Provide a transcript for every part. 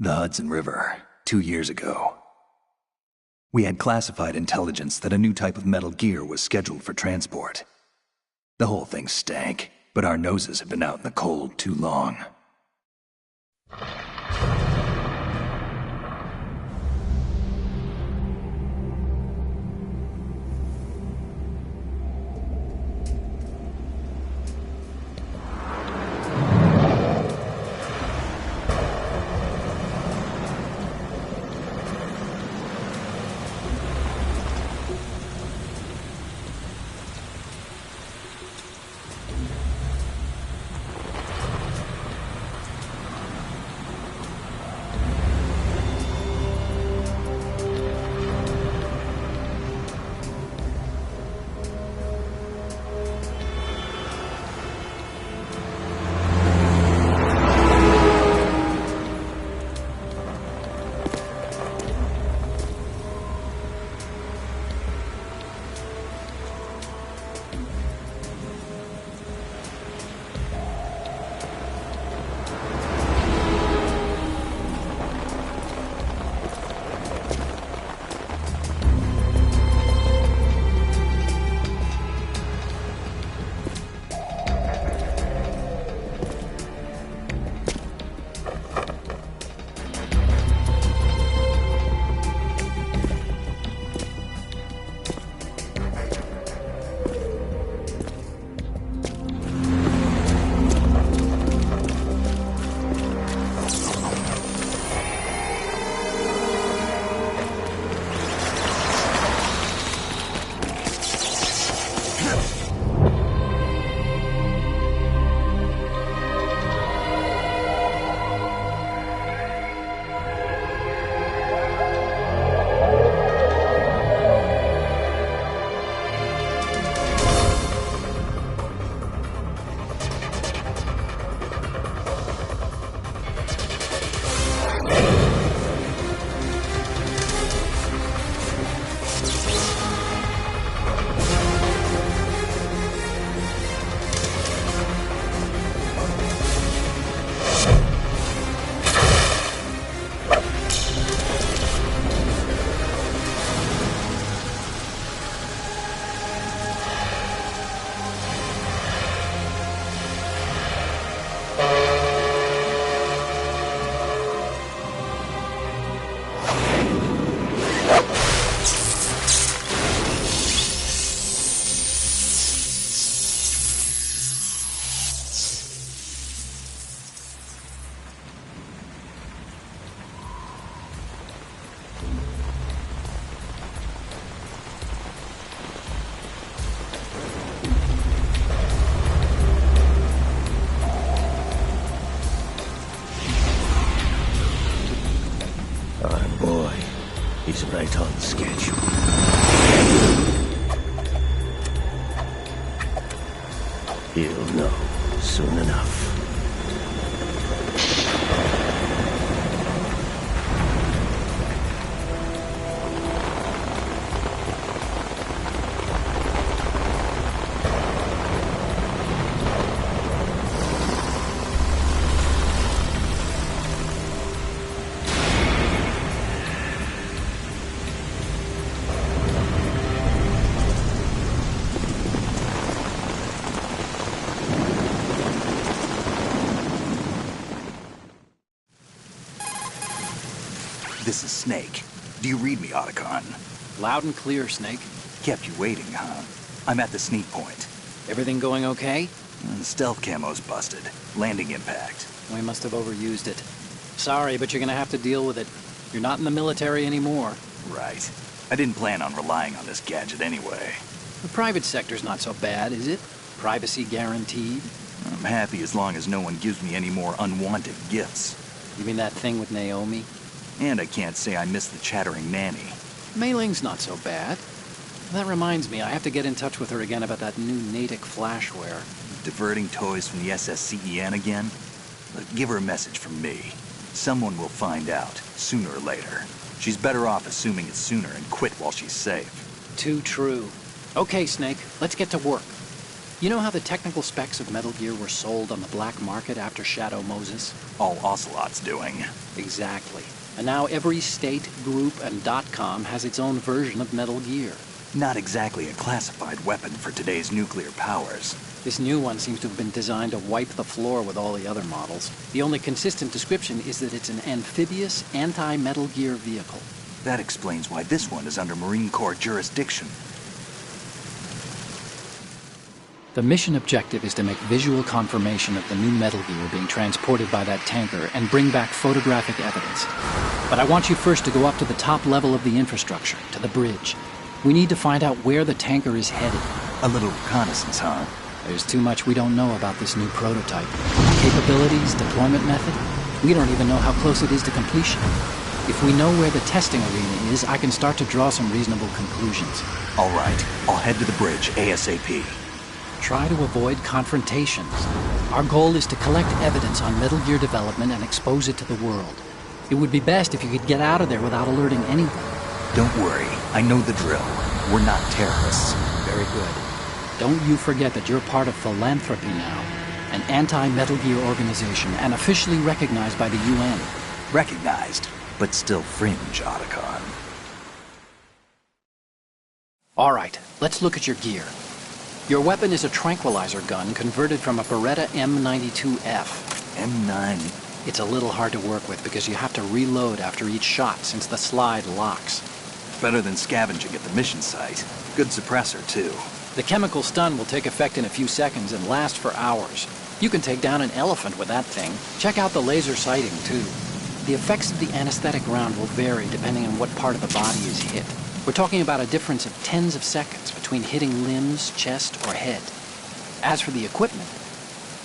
The Hudson River, 2 years ago. We had classified intelligence that a new type of metal gear was scheduled for transport. The whole thing stank, but our noses had been out in the cold too long. He's right on schedule. He'll know soon enough. This is Snake. Do you read me, Otacon? Loud and clear, Snake. Kept you waiting, huh? I'm at the sneak point. Everything going okay? The stealth camo's busted. Landing impact. We must have overused it. Sorry, but you're gonna have to deal with it. You're not in the military anymore. Right. I didn't plan on relying on this gadget anyway. The private sector's not so bad, is it? Privacy guaranteed? I'm happy as long as no one gives me any more unwanted gifts. You mean that thing with Naomi? And I can't say I miss the chattering nanny. Mei Ling's not so bad. That reminds me, I have to get in touch with her again about that new Natick flashware. Diverting toys from the SSCEN again? Look, give her a message from me. Someone will find out, sooner or later. She's better off assuming it's sooner and quit while she's safe. Too true. Okay, Snake, let's get to work. You know how the technical specs of Metal Gear were sold on the black market after Shadow Moses? All Ocelot's doing. Exactly. And now every state, group, and .com has its own version of Metal Gear. Not exactly a classified weapon for today's nuclear powers. This new one seems to have been designed to wipe the floor with all the other models. The only consistent description is that it's an amphibious, anti-Metal Gear vehicle. That explains why this one is under Marine Corps jurisdiction. The mission objective is to make visual confirmation of the new Metal Gear being transported by that tanker and bring back photographic evidence. But I want you first to go up to the top level of the infrastructure, to the bridge. We need to find out where the tanker is headed. A little reconnaissance, huh? There's too much we don't know about this new prototype. Capabilities, deployment method. We don't even know how close it is to completion. If we know where the testing arena is, I can start to draw some reasonable conclusions. All right, I'll head to the bridge ASAP. Try to avoid confrontations. Our goal is to collect evidence on Metal Gear development and expose it to the world. It would be best if you could get out of there without alerting anyone. Don't worry, I know the drill. We're not terrorists. Very good. Don't you forget that you're part of Philanthropy now, an anti-Metal Gear organization and officially recognized by the UN. Recognized, but still fringe, Otacon. All right, let's look at your gear. Your weapon is a tranquilizer gun converted from a Beretta M92F. M9. It's a little hard to work with because you have to reload after each shot since the slide locks. Better than scavenging at the mission site. Good suppressor, too. The chemical stun will take effect in a few seconds and last for hours. You can take down an elephant with that thing. Check out the laser sighting, too. The effects of the anesthetic round will vary depending on what part of the body is hit. We're talking about a difference of tens of seconds between hitting limbs, chest, or head. As for the equipment...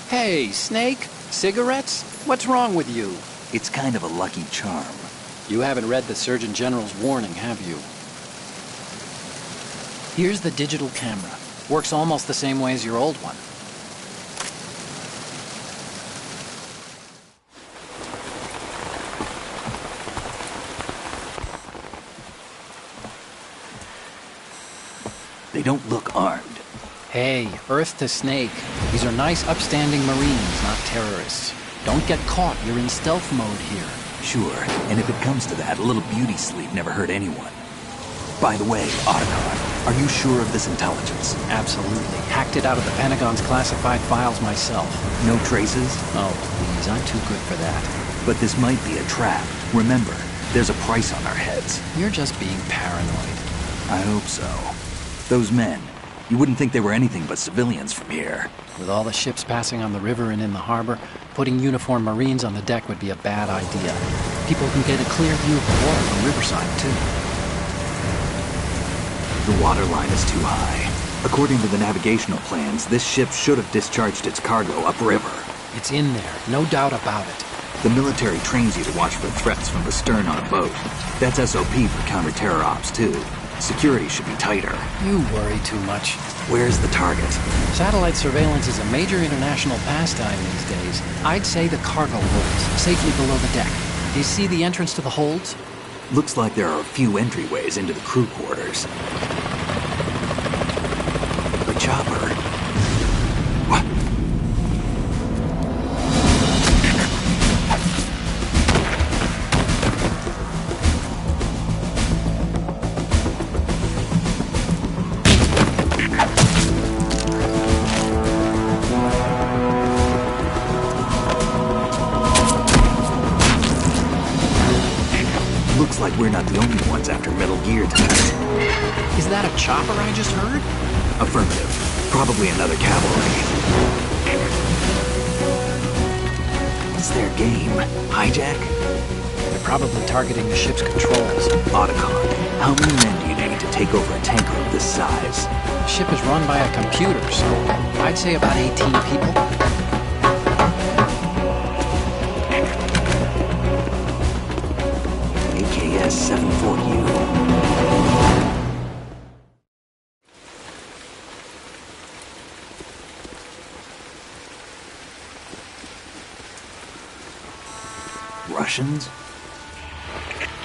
Hey, Snake? Cigarettes? What's wrong with you? It's kind of a lucky charm. You haven't read the Surgeon General's warning, have you? Here's the digital camera. Works almost the same way as your old one. They don't look armed. Hey, Earth to Snake. These are nice, upstanding Marines, not terrorists. Don't get caught. You're in stealth mode here. Sure, and if it comes to that, a little beauty sleep never hurt anyone. By the way, Otacon, are you sure of this intelligence? Absolutely. Hacked it out of the Pentagon's classified files myself. No traces? Oh, please, I'm too good for that. But this might be a trap. Remember, there's a price on our heads. You're just being paranoid. I hope so. Those men, you wouldn't think they were anything but civilians from here. With all the ships passing on the river and in the harbor, putting uniformed Marines on the deck would be a bad idea. People can get a clear view of the water from riverside, too. The water line is too high. According to the navigational plans, this ship should have discharged its cargo upriver. It's in there, no doubt about it. The military trains you to watch for threats from the stern on a boat. That's SOP for counter-terror ops, too. Security should be tighter. You worry too much. Where's the target? Satellite surveillance is a major international pastime these days. I'd say the cargo holds, safely below the deck. Do you see the entrance to the holds? Looks like there are a few entryways into the crew quarters. The chopper. What? Looks like we're not the only ones after Metal Gear tonight. Is that a chopper I just heard? Affirmative. Probably another cavalry. What's their game? Hijack? They're probably targeting the ship's controls. Otacon, how many men do you need to take over a tanker of this size? The ship is run by a computer, so I'd say about 18 people. AKS 74U. Russians?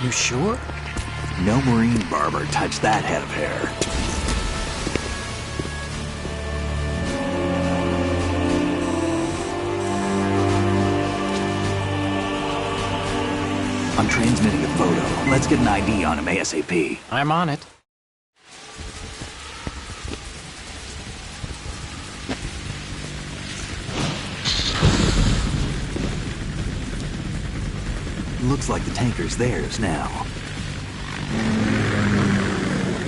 You sure? No Marine barber touched that head of hair. I'm transmitting a photo. Let's get an ID on him ASAP. I'm on it. Looks like the tanker's theirs now.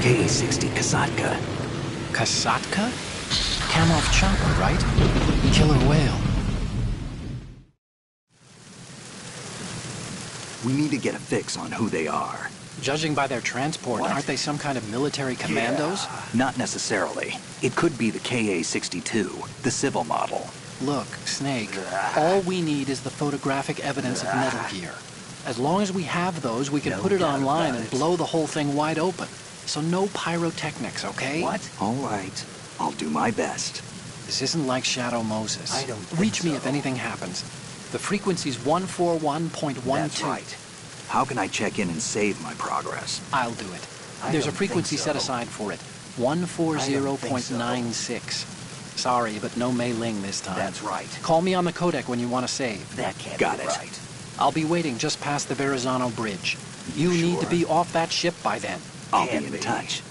KA-60 Kasatka. Kasatka? Kamov chopper, right? Killer whale. We need to get a fix on who they are. Judging by their transport, aren't they some kind of military commandos? Yeah, not necessarily. It could be the KA-62, the civil model. Look, Snake, all we need is the photographic evidence of Metal Gear. As long as we have those, we can put it online and blow the whole thing wide open. So no pyrotechnics, okay? What? All right. I'll do my best. This isn't like Shadow Moses. I don't think Reach me so. if anything happens. The frequency's 141.12. That's right. How can I check in and save my progress? I'll do it. I There's a don't frequency think set so. aside for it. 140.96. Sorry, but no Mei Ling this time. That's right. Call me on the codec when you want to save. That can't be right. I'll be waiting just past the Verrazano Bridge. You need to Sure. be off that ship by then. I'll be in touch.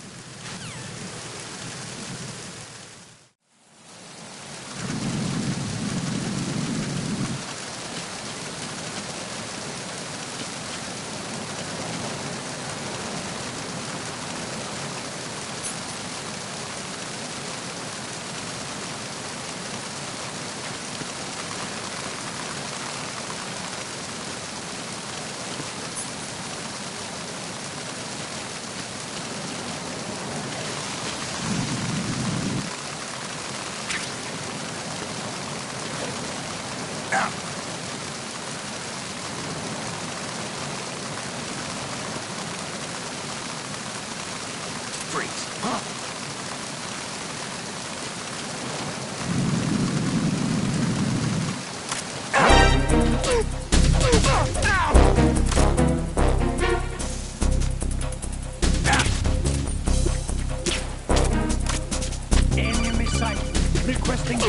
Freeze. Enemy sight. Requesting.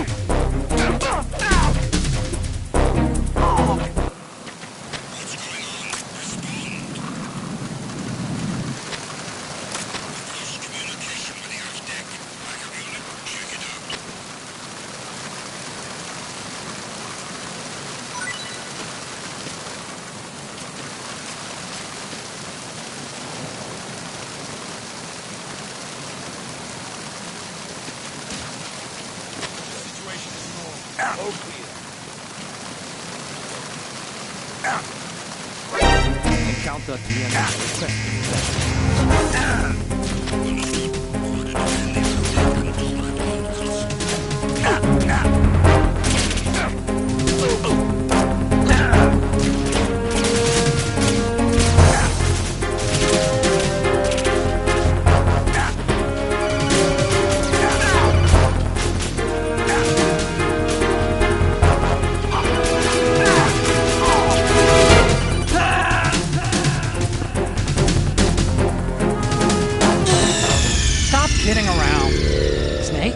Encounter the enemy. Stop kidding around. Snake?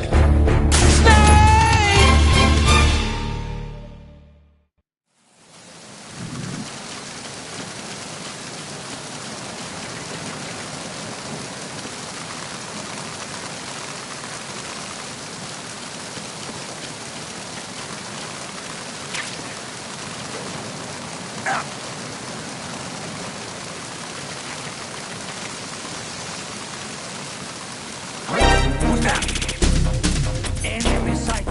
Enemy sight.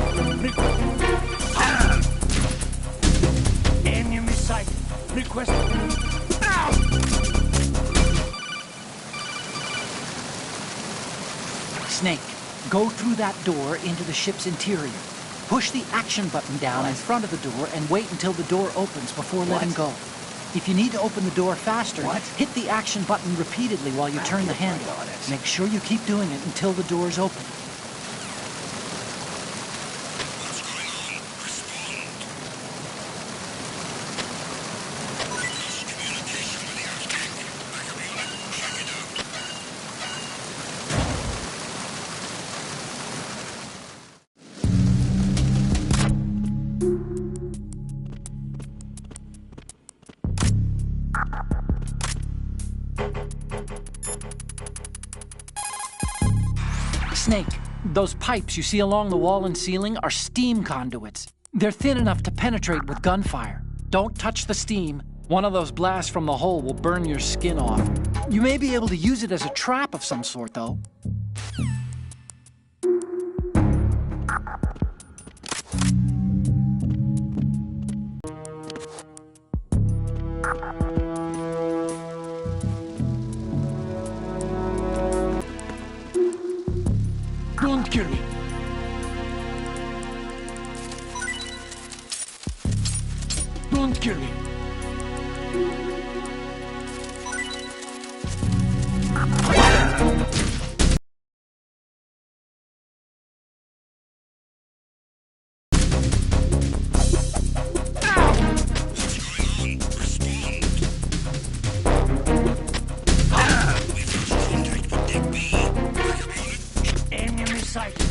Enemy sight. Request. Snake, go through that door into the ship's interior. Push the action button down in front of the door and wait until the door opens before letting go. If you need to open the door faster, hit the action button repeatedly while you turn the handle. Make sure you keep doing it until the door's open. Snake, those pipes you see along the wall and ceiling are steam conduits. They're thin enough to penetrate with gunfire. Don't touch the steam. One of those blasts from the hole will burn your skin off. You may be able to use it as a trap of some sort, though. Don't kill me. Don't kill me. Enemy sighted.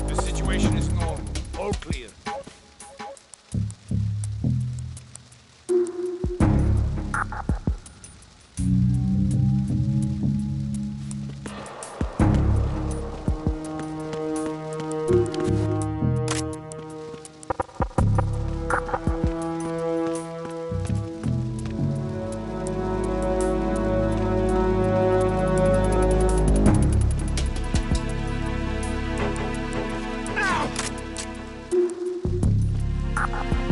The situation is normal. All clear.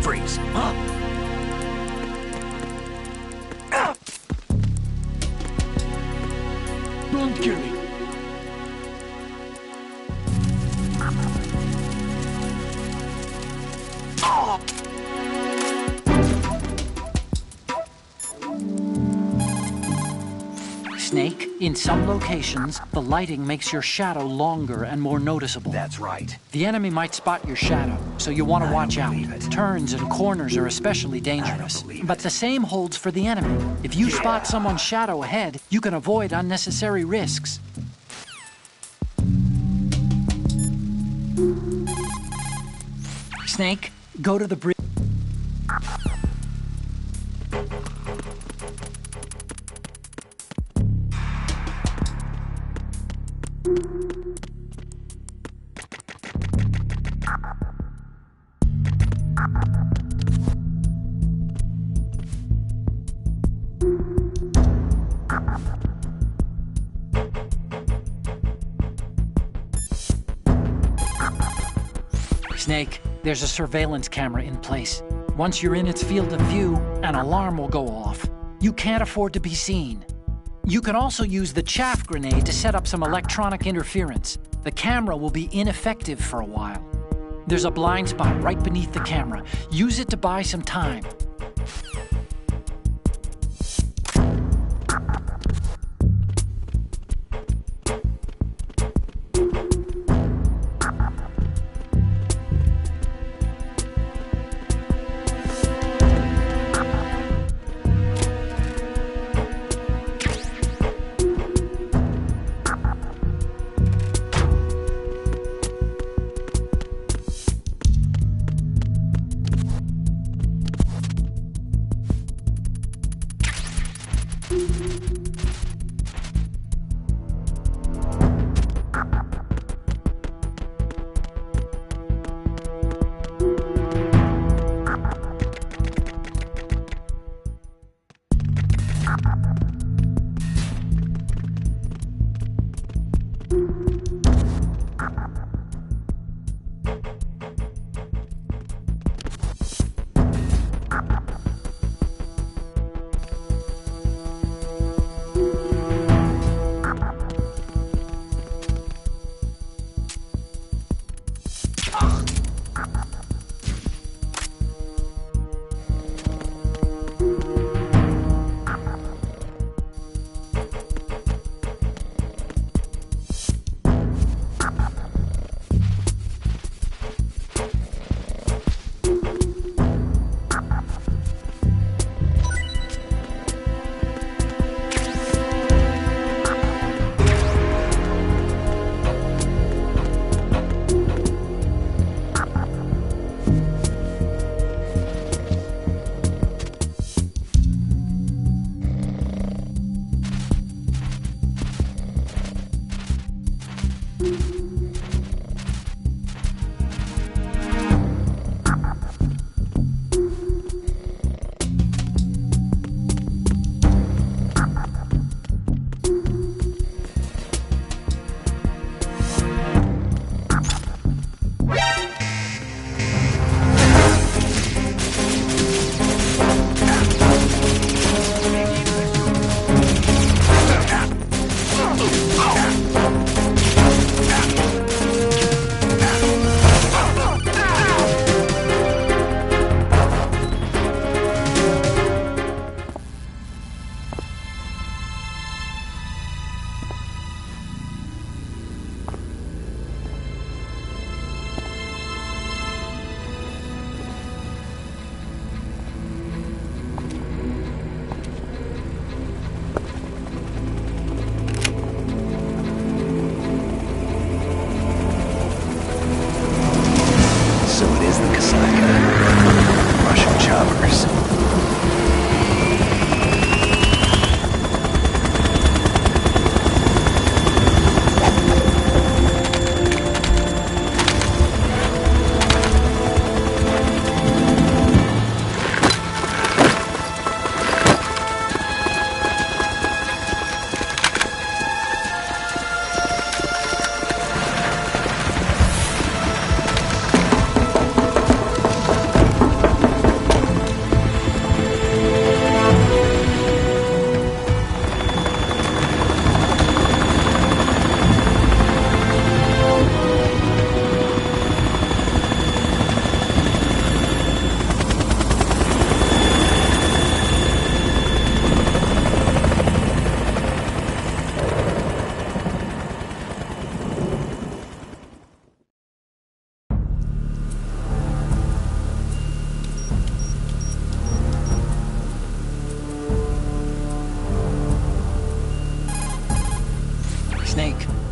Freeze. Don't kill me. Snake, in some locations, the lighting makes your shadow longer and more noticeable. That's right. The enemy might spot your shadow, so you want to watch out. believe it. Turns and corners are especially dangerous. believe But it. the same holds for the enemy. If you spot someone's shadow ahead, you can avoid unnecessary risks. Snake, go to the bridge. Snake, there's a surveillance camera in place. Once you're in its field of view, an alarm will go off. You can't afford to be seen. You can also use the chaff grenade to set up some electronic interference. The camera will be ineffective for a while. There's a blind spot right beneath the camera. Use it to buy some time.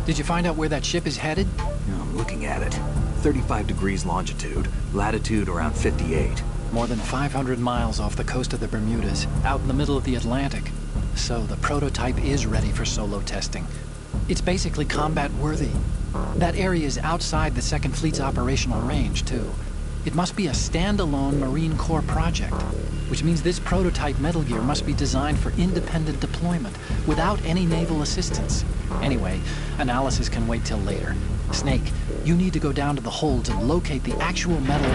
Did you find out where that ship is headed? I'm looking at it. 35 degrees longitude, latitude around 58. More than 500 miles off the coast of the Bermudas, out in the middle of the Atlantic. So the prototype is ready for solo testing. It's basically combat-worthy. That area is outside the Second Fleet's operational range, too. It must be a standalone Marine Corps project, which means this prototype Metal Gear must be designed for independent deployment, without any naval assistance. Anyway, analysis can wait till later. Snake, you need to go down to the holds and locate the actual metal...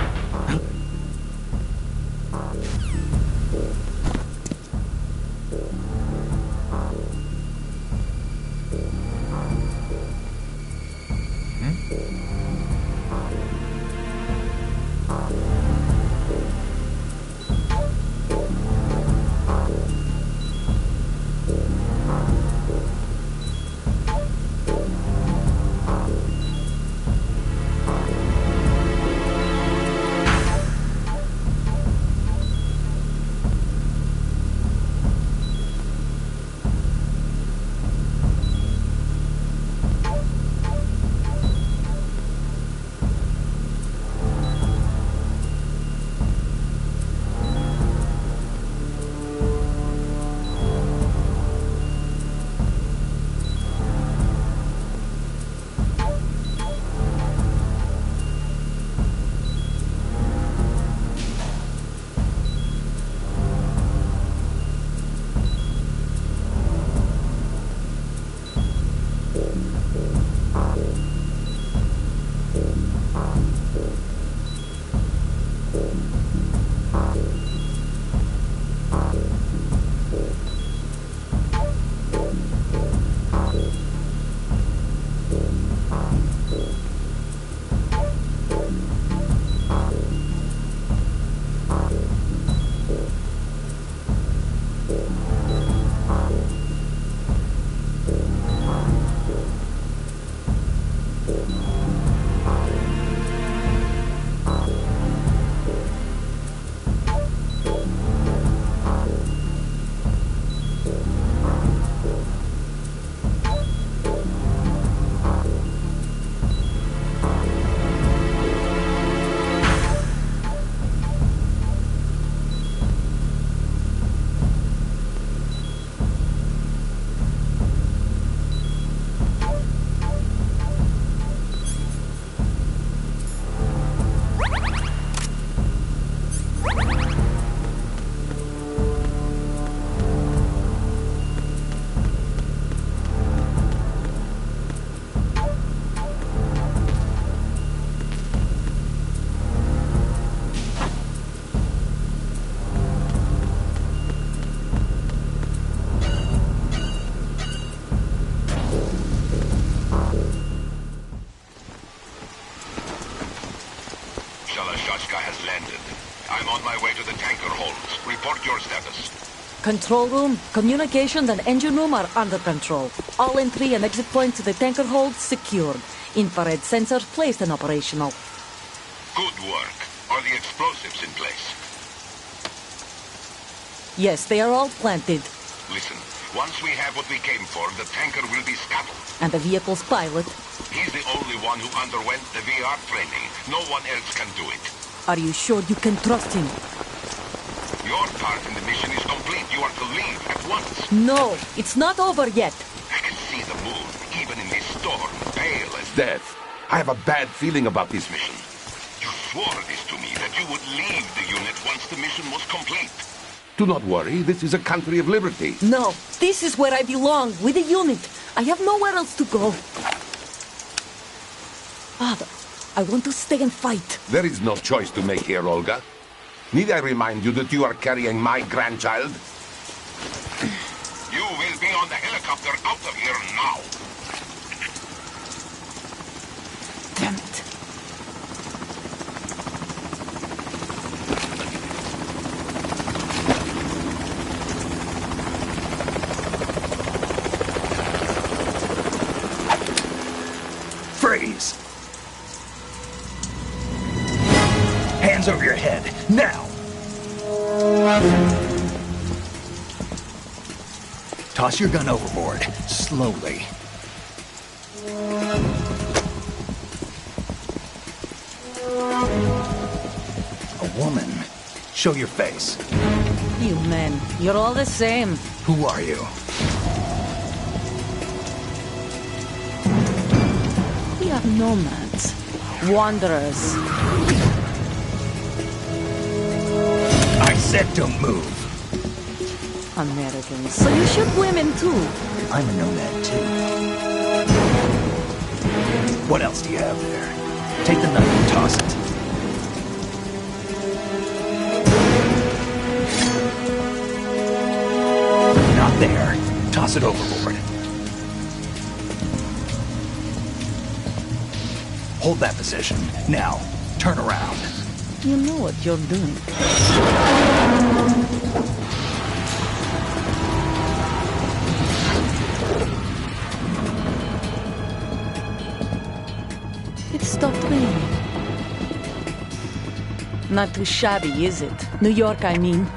report your status. Control room, communications, and engine room are under control. All entry and exit points to the tanker hold secured. Infrared sensors placed and operational. Good work. Are the explosives in place? Yes, they are all planted. Listen, once we have what we came for, the tanker will be scuttled. And the vehicle's pilot? He's the only one who underwent the VR training. No one else can do it. Are you sure you can trust him? Your part in the mission is complete. You are to leave at once. No, it's not over yet. I can see the moon, even in this storm, pale as death. I have a bad feeling about this mission. You swore this to me, that you would leave the unit once the mission was complete. Do not worry, this is a country of liberty. No, this is where I belong, with the unit. I have nowhere else to go. Father, I want to stay and fight. There is no choice to make here, Olga. Need I remind you that you are carrying my grandchild? You will be on the helicopter out of here now. Damn it. Freeze! Hands over your head, now! Toss your gun overboard, slowly. A woman. Show your face. You men, you're all the same. Who are you? We are nomads. Wanderers. I said don't move. Americans. So you shoot women too. I'm a nomad too. What else do you have there? Take the knife and toss it. Not there. Toss it overboard. Hold that position. Now, turn around. You know what you're doing. It stopped raining. Not too shabby, is it? New York, I mean.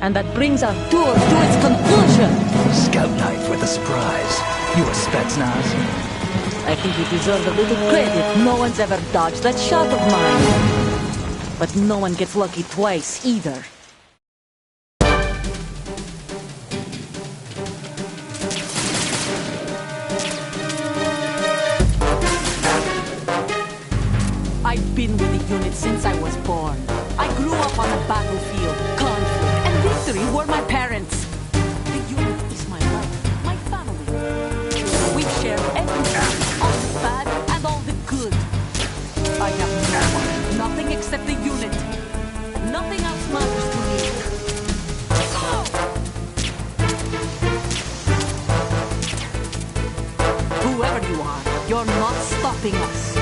And that brings our tour to its conclusion. Scout knife with a surprise. You a Spetsnaz? I think you deserve a little credit. No one's ever dodged that shot of mine. But no one gets lucky twice, either. I've been with the unit since I was born. I grew up on the battlefield. Conflict and victory were my parents. The unit is my life, my family. We've shared everything, all the bad and all the good. I have no one, nothing except the unit. Nothing else matters to me. Whoever you are, you're not stopping us.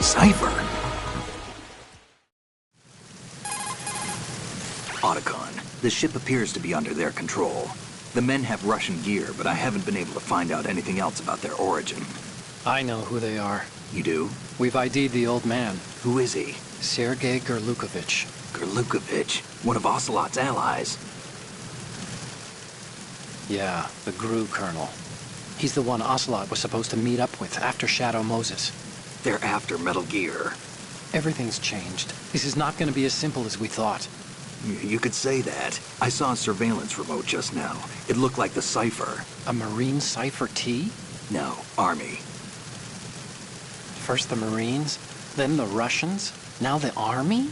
cipher. Otacon, the ship appears to be under their control. The men have Russian gear, but I haven't been able to find out anything else about their origin. I know who they are. You do? We've ID'd the old man, Who is he? Sergei Gerlukovich. Gerlukovich, one of Ocelot's allies. Yeah, the GRU colonel. He's the one Ocelot was supposed to meet up with after Shadow Moses. They're after Metal Gear. Everything's changed. This is not going to be as simple as we thought. You could say that. I saw a surveillance remote just now. It looked like the cipher. A Marine Cipher T? No, Army. First the Marines, then the Russians, now the Army?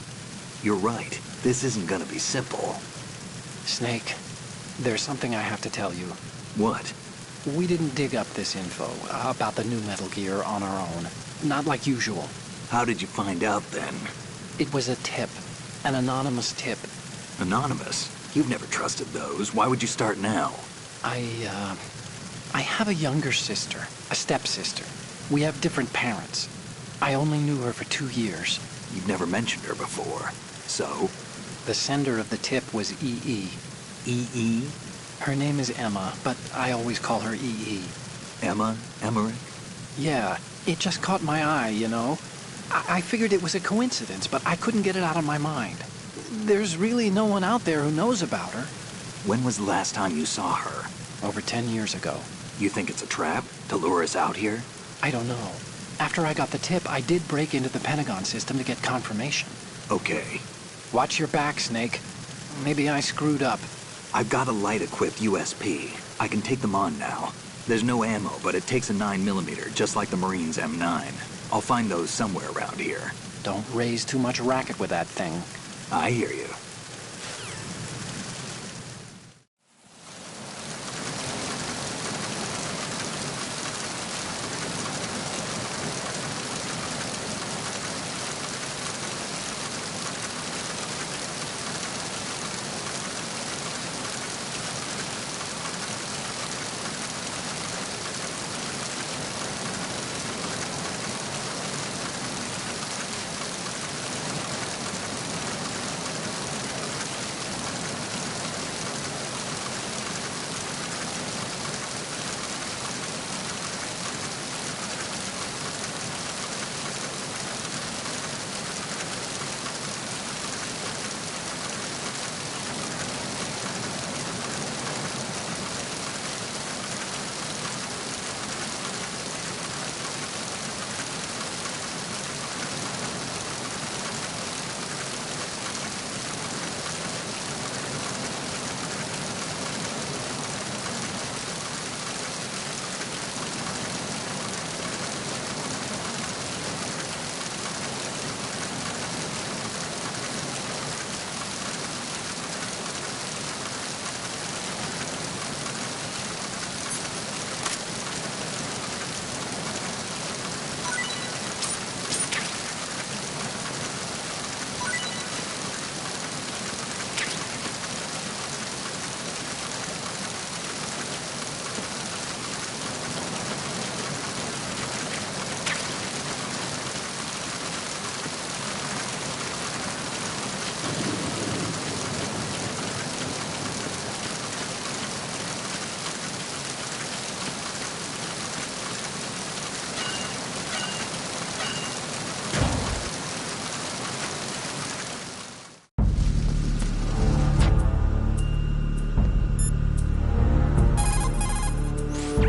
You're right. This isn't gonna be simple. Snake, there's something I have to tell you. What? We didn't dig up this info about the new Metal Gear on our own. Not like usual. How did you find out then? It was a tip. An anonymous tip. Anonymous? You've never trusted those. Why would you start now? I have a younger sister, a stepsister. We have different parents. I only knew her for 2 years. You've never mentioned her before. So? The sender of the tip was EE. EE? Her name is Emma, but I always call her EE. Emma? Emmerich? Yeah, it just caught my eye, you know? I figured it was a coincidence, but I couldn't get it out of my mind. There's really no one out there who knows about her. When was the last time you saw her? Over 10 years ago. You think it's a trap? To lure us out here? I don't know. After I got the tip, I did break into the Pentagon system to get confirmation. Okay. Watch your back, Snake. Maybe I screwed up. I've got a light-equipped USP. I can take them on now. There's no ammo, but it takes a 9mm, just like the Marines' M9. I'll find those somewhere around here. Don't raise too much racket with that thing. I hear you.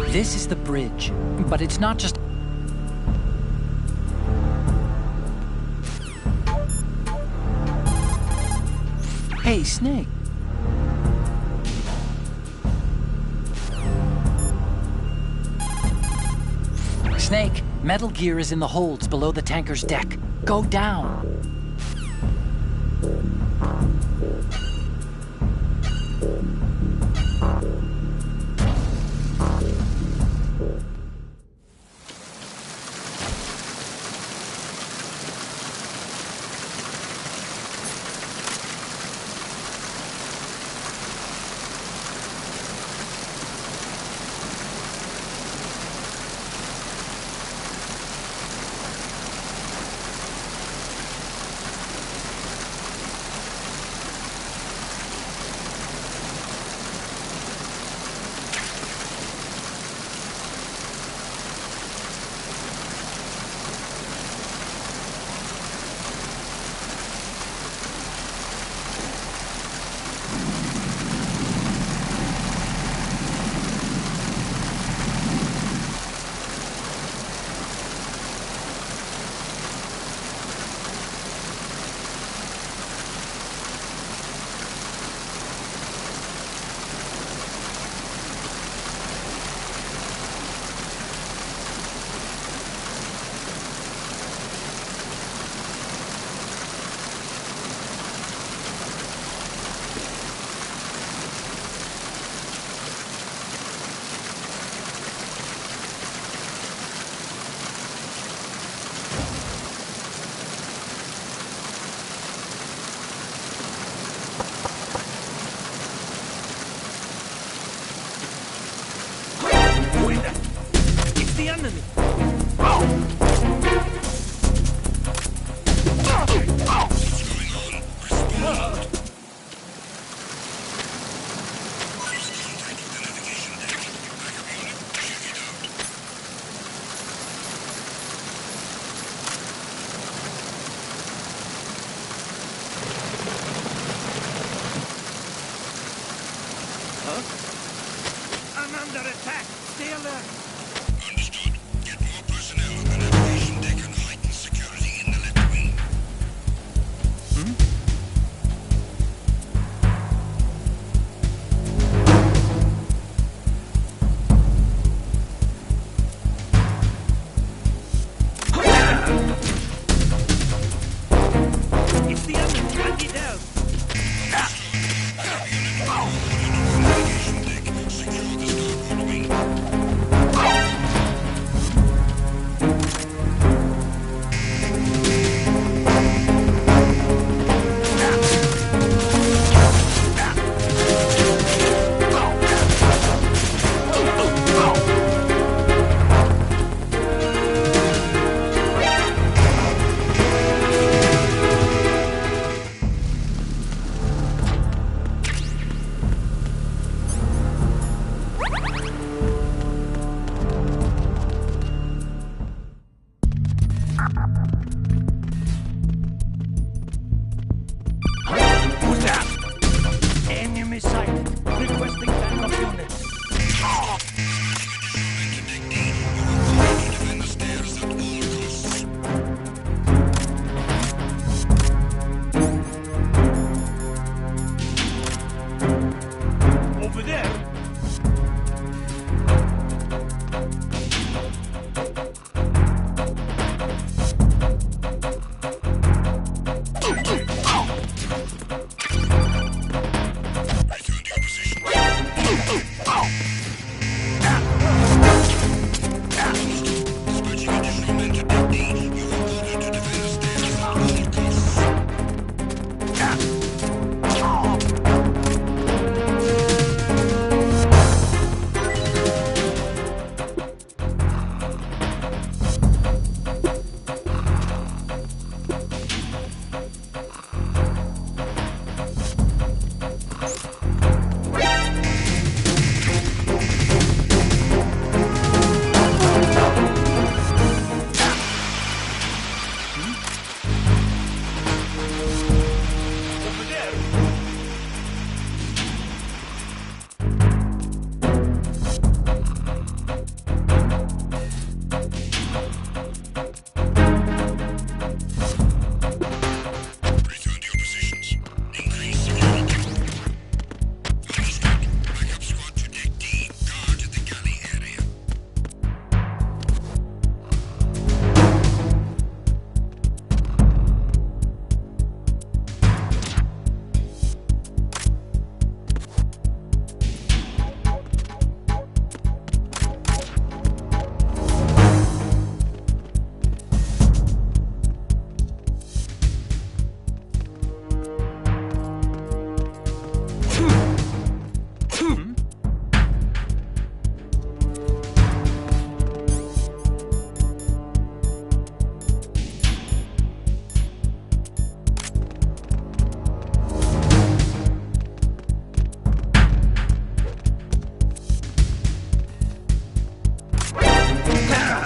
This is the bridge, but it's not just... Hey, Snake. Snake, Metal Gear is in the holds below the tanker's deck. Go down.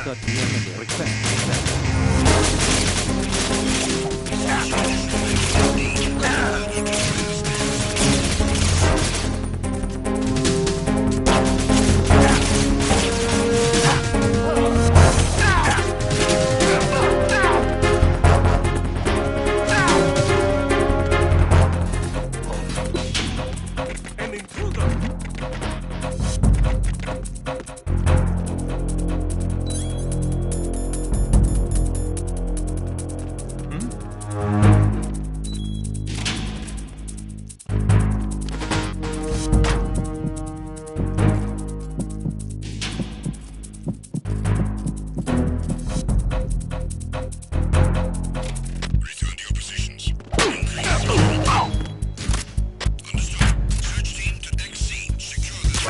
thought the enemy requested An intruder! Return to your positions. Understood. Search team to XC. Secure this.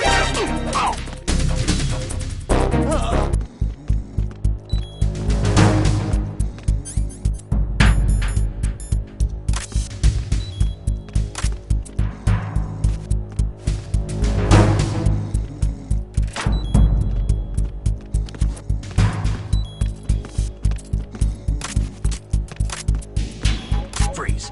Freeze.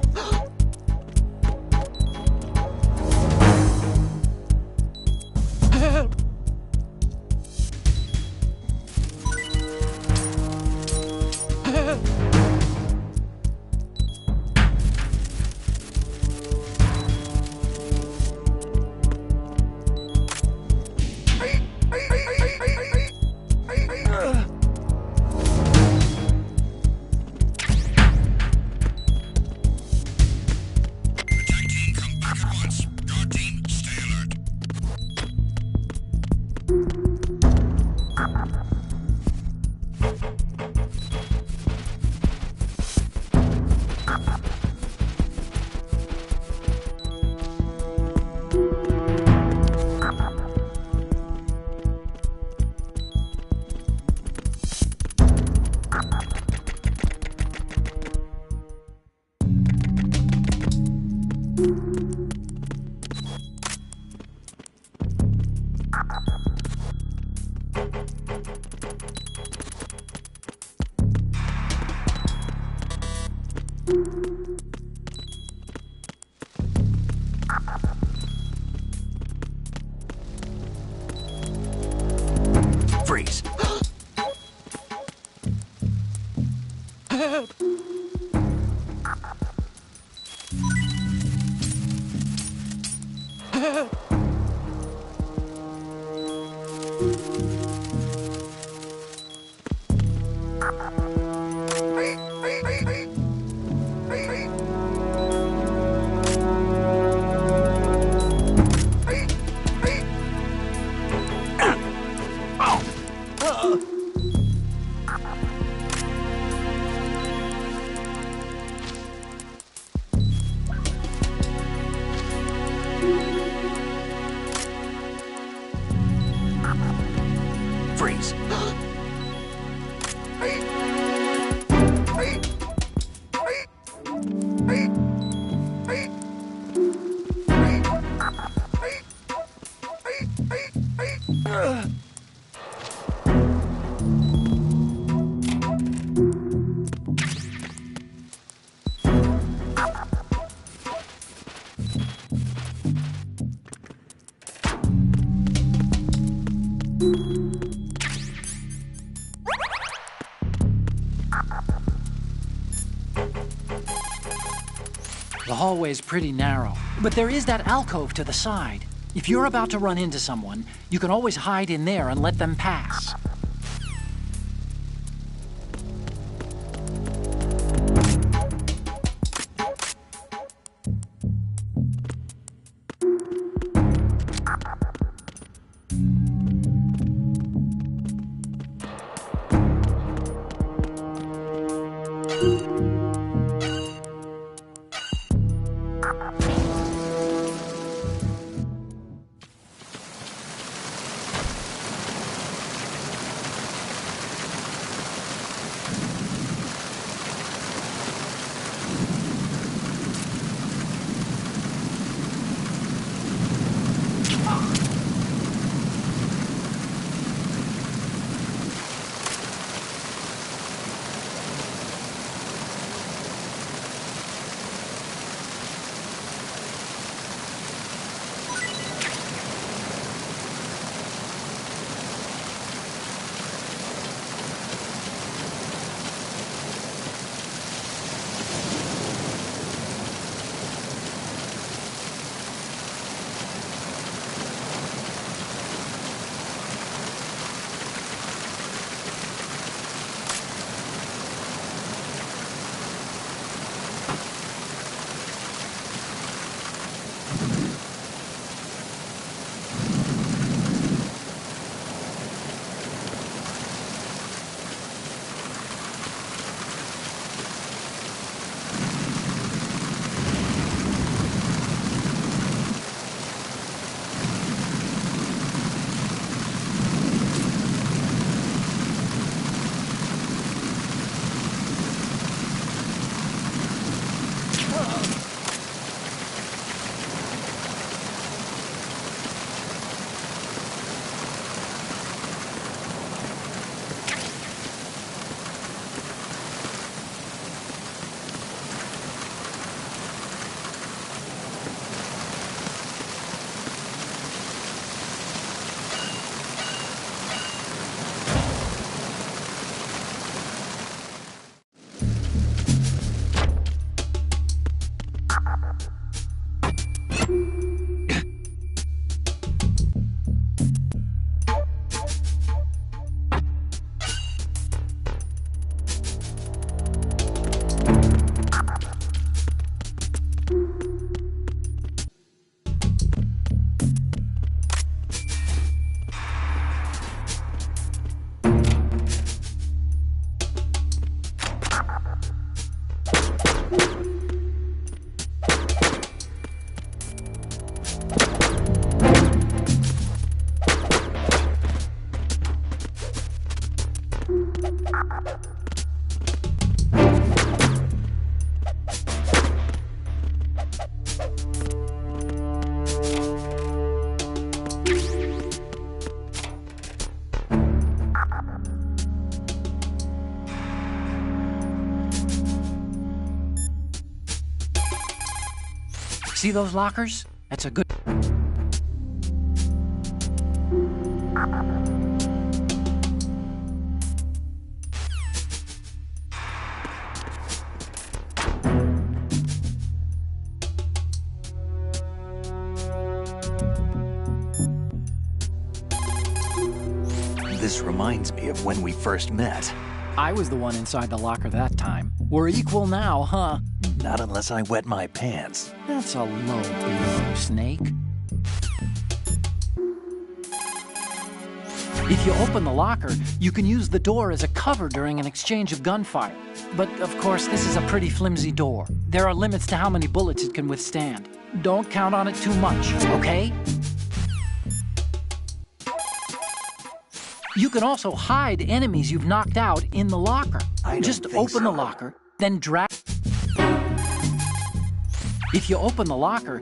Attack team, come back at once. Guard team, stay alert. Freeze. Freeze. The hallway's pretty narrow, but there is that alcove to the side. If you're about to run into someone, you can always hide in there and let them pass. See those lockers? That's a good... This reminds me of when we first met. I was the one inside the locker that time. We're equal now, huh? Not unless I wet my pants. That's a low blow, Snake. If you open the locker, you can use the door as a cover during an exchange of gunfire. But, of course, this is a pretty flimsy door. There are limits to how many bullets it can withstand. Don't count on it too much, okay? You can also hide enemies you've knocked out in the locker. Just open the locker, then drag... If you open the locker...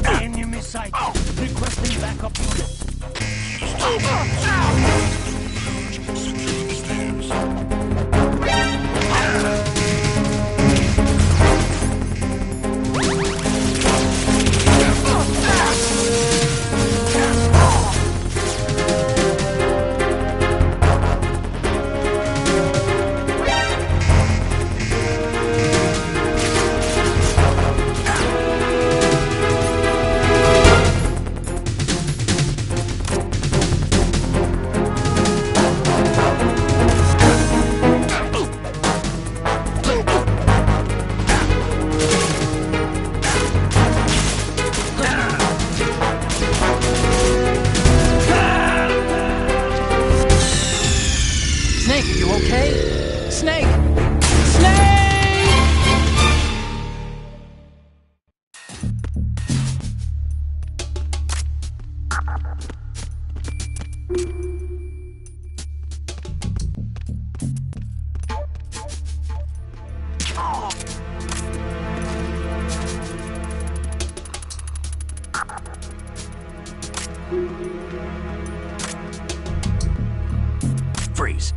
Enemy sighted. Requesting backup units. Secure the stairs. Snake, are you okay? Snake! Snake! Freeze.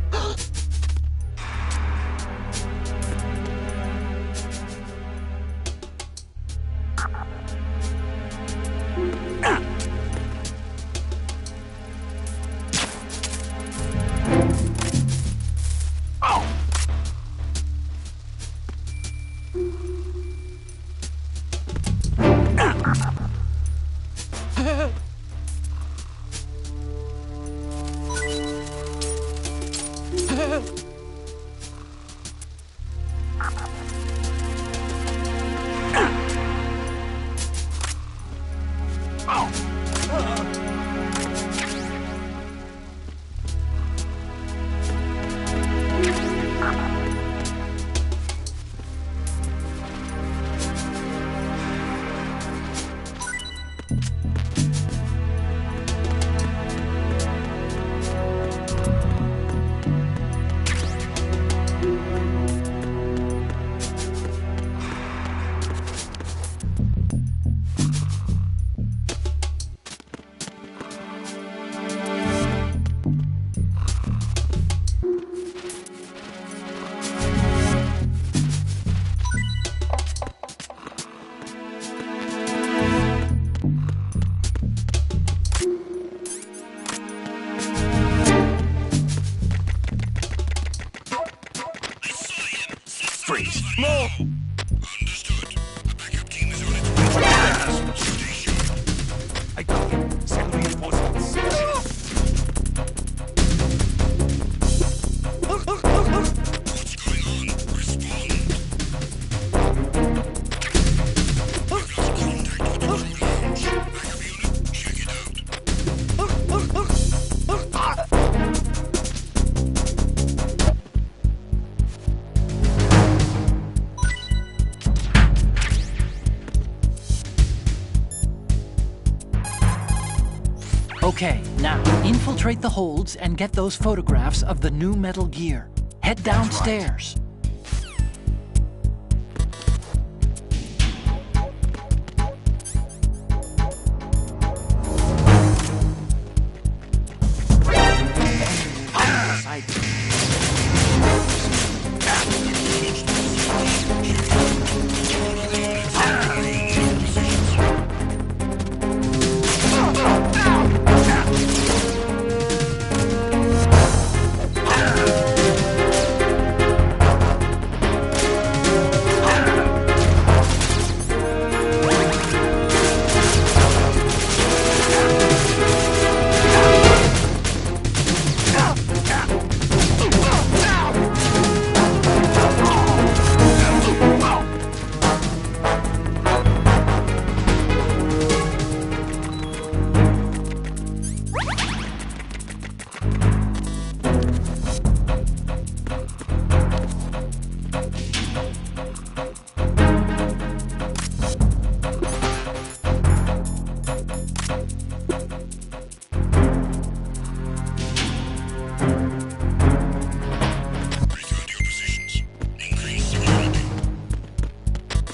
Freeze. No! Understood. The backup team is on its way. Stay sharp. I got him. Send reinforcements. What's going on? Respond. We've lost contact with the crew lounge. Backup unit, check it out. Okay, now infiltrate the holds and get those photographs of the new Metal Gear. Head downstairs. Return to your positions. Increase security.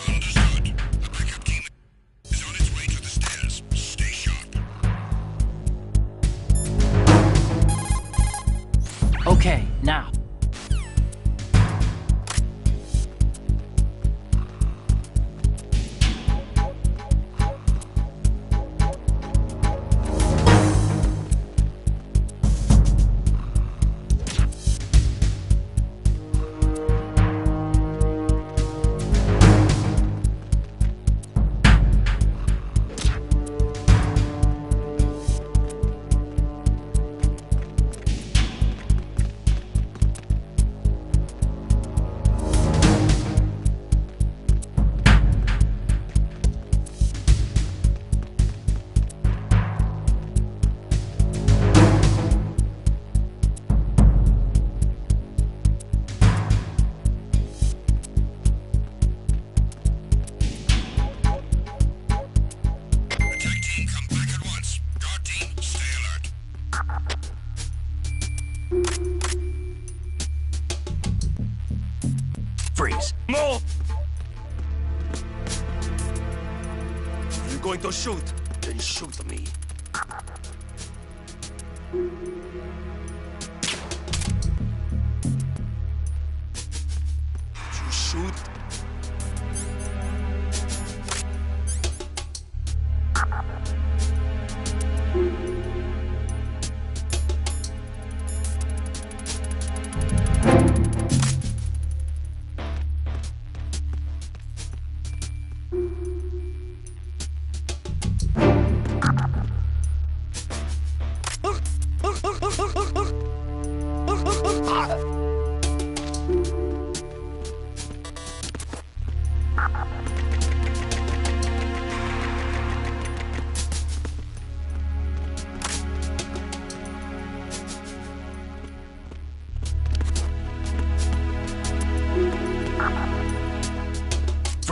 Understood. The backup team is on its way to the stairs. Stay sharp. Okay, now. Attack team, come back at once. Guard team, stay alert. Freeze. No! If you're going to shoot, then shoot me. You shoot.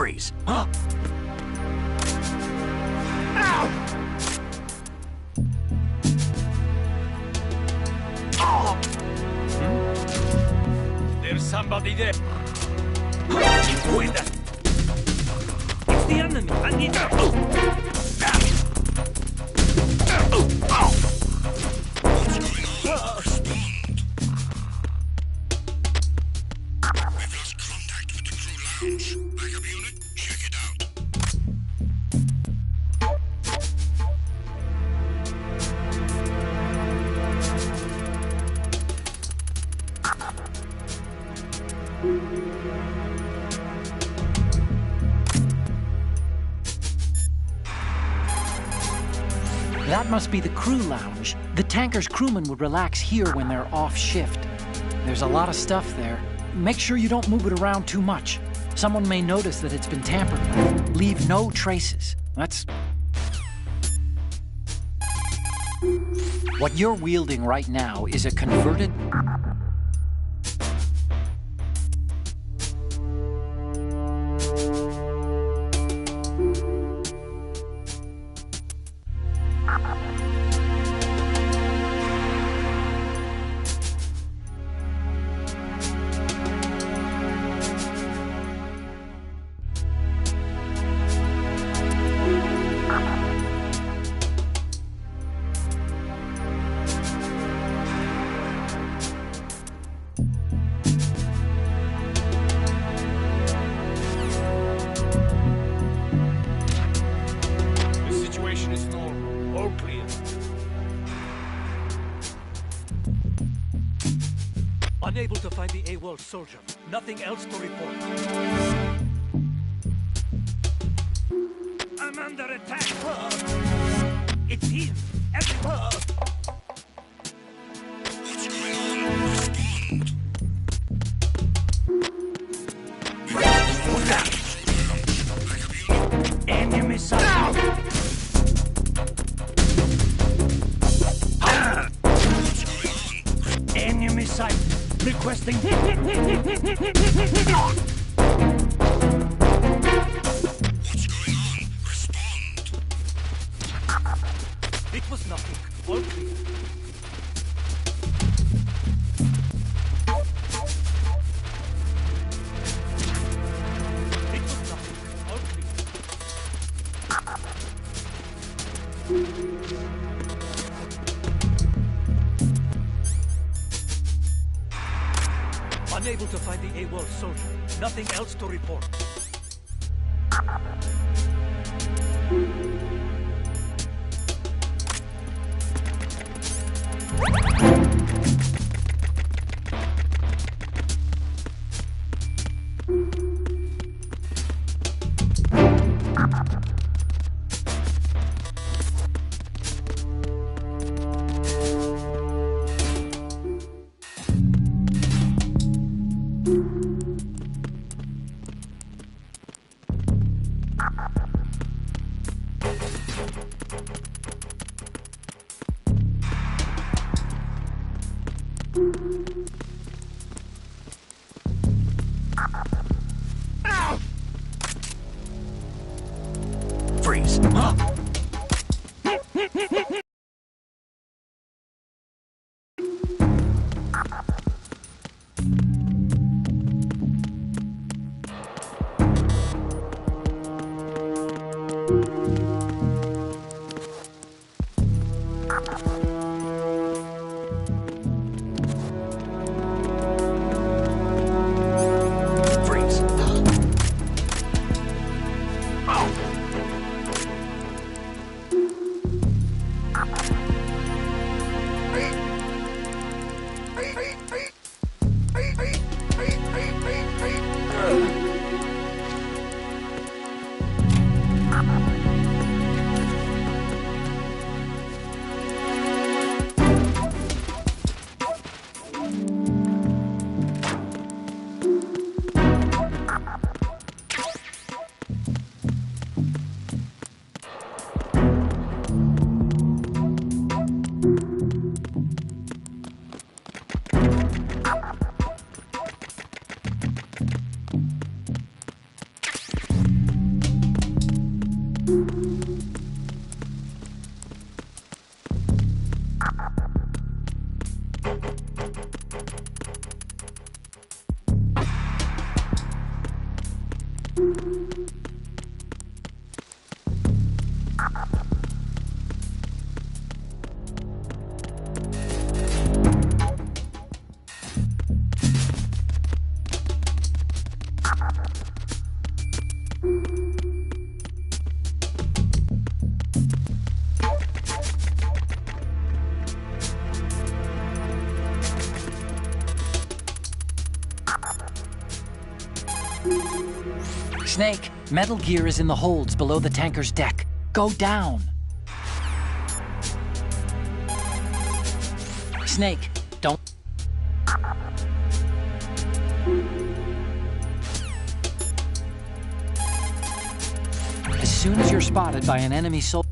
Freeze. There's somebody there. Wait that. It's the enemy. I need to. What's going on? Respond. We've lost contact with the crew lounge. Backup unit, check it out. That must be the crew lounge. The tanker's crewmen would relax here when they're off shift. There's a lot of stuff there. Make sure you don't move it around too much. Someone may notice that it's been tampered with. Leave no traces. That's... What you're wielding right now is a converted... Unable to find the AWOL soldier. Nothing else to report. I'm under attack. It's him. Everywhere. What's going on? Respond. Enemy sight. What's going on? Enemy sight. Requesting. What's going on? Respond. It was nothing. All clear. It was nothing. All clear. Unable to find the AWOL soldier. Nothing else to report. Freeze. Snake, metal gear is in the holds below the tanker's deck. Go down. Snake, don't... As soon as you're spotted by an enemy soldier...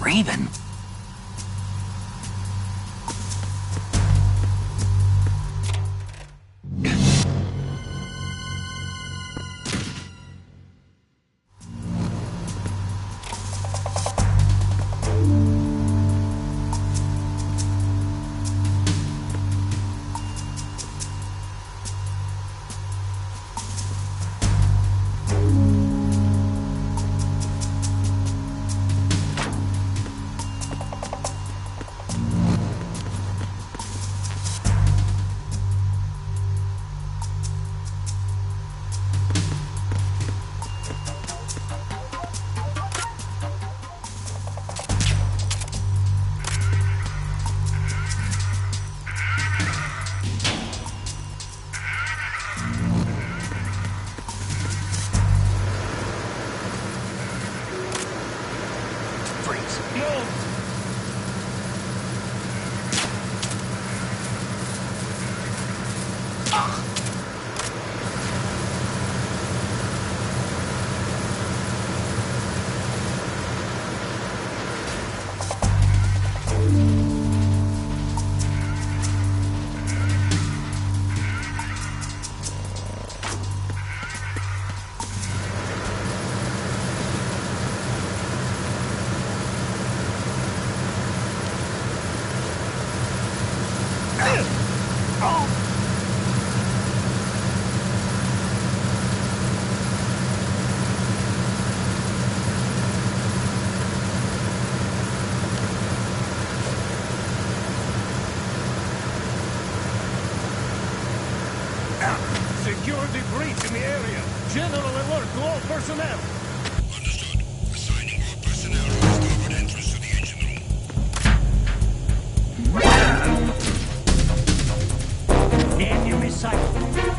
Raven? Secure the breach in the area. General alert to all personnel. Understood. Assigning all personnel to the starboard entrance to the engine room. Enemy sight. What's going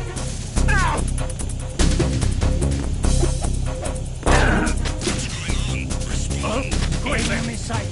on? Respond. Enemy sight.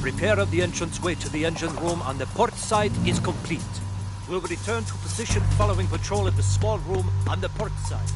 Repair of the entranceway to the engine room on the port side is complete. We'll return to position following patrol of the small room on the port side.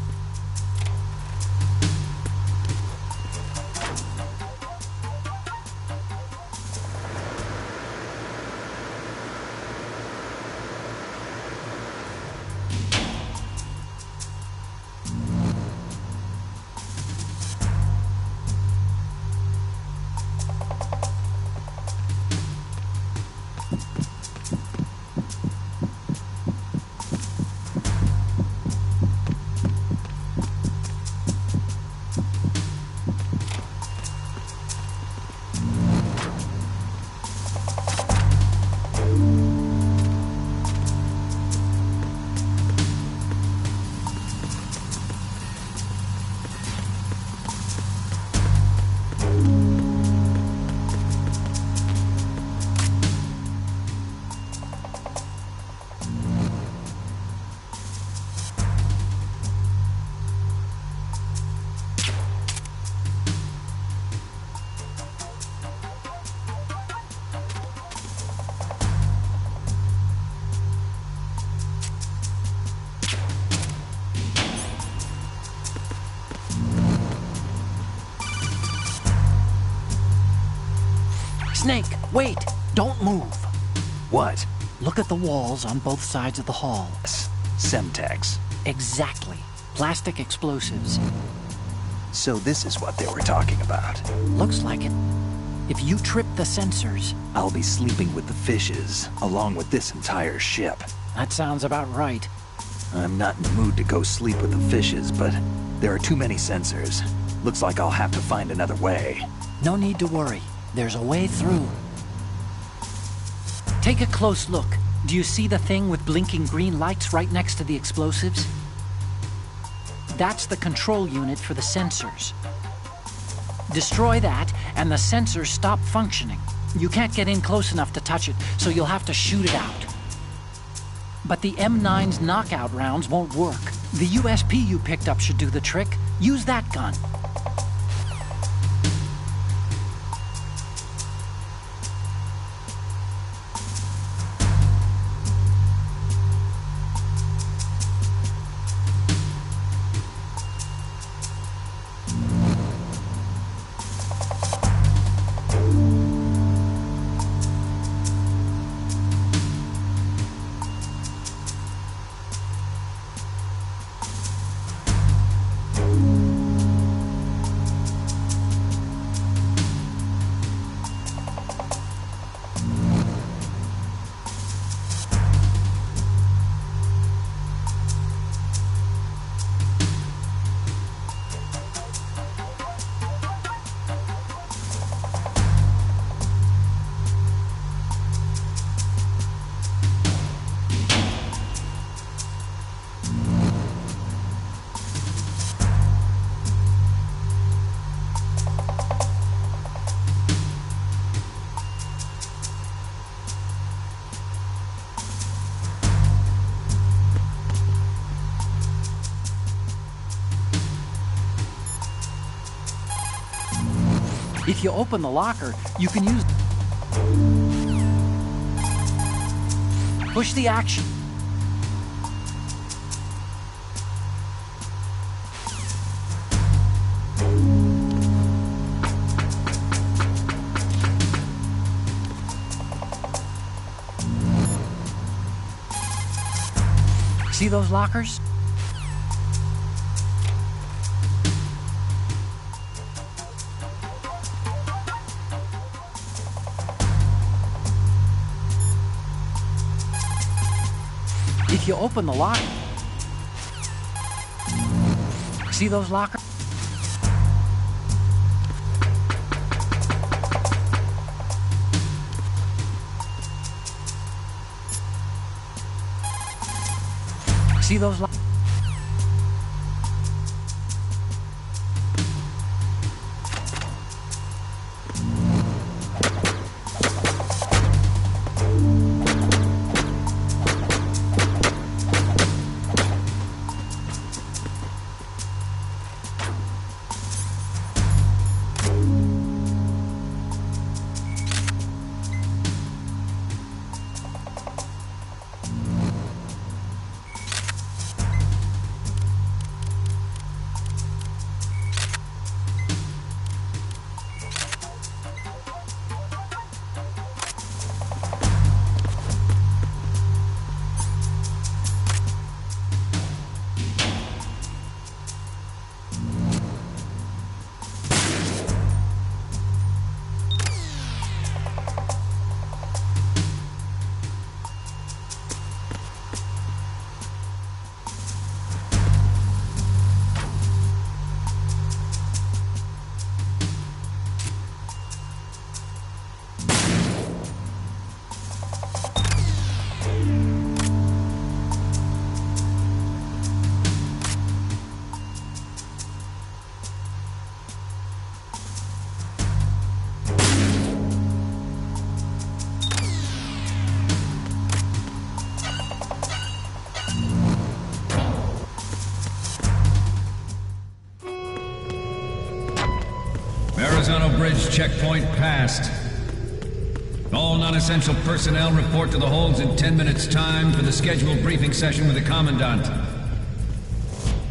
Snake, wait! Don't move! What? Look at the walls on both sides of the hall. Semtex. Exactly. Plastic explosives. So this is what they were talking about. Looks like it. If you trip the sensors... I'll be sleeping with the fishes, along with this entire ship. That sounds about right. I'm not in the mood to go sleep with the fishes, but there are too many sensors. Looks like I'll have to find another way. No need to worry. There's a way through. Take a close look. Do you see the thing with blinking green lights right next to the explosives? That's the control unit for the sensors. Destroy that, and the sensors stop functioning. You can't get in close enough to touch it, so you'll have to shoot it out. But the M9's knockout rounds won't work. The USP you picked up should do the trick. Use that gun. If you open the locker, you can use... Push the action. See those lockers? If you open the locker... See those lockers? See those lockers? Tunnel Bridge checkpoint passed. All non-essential personnel report to the holds in 10 minutes' time for the scheduled briefing session with the Commandant.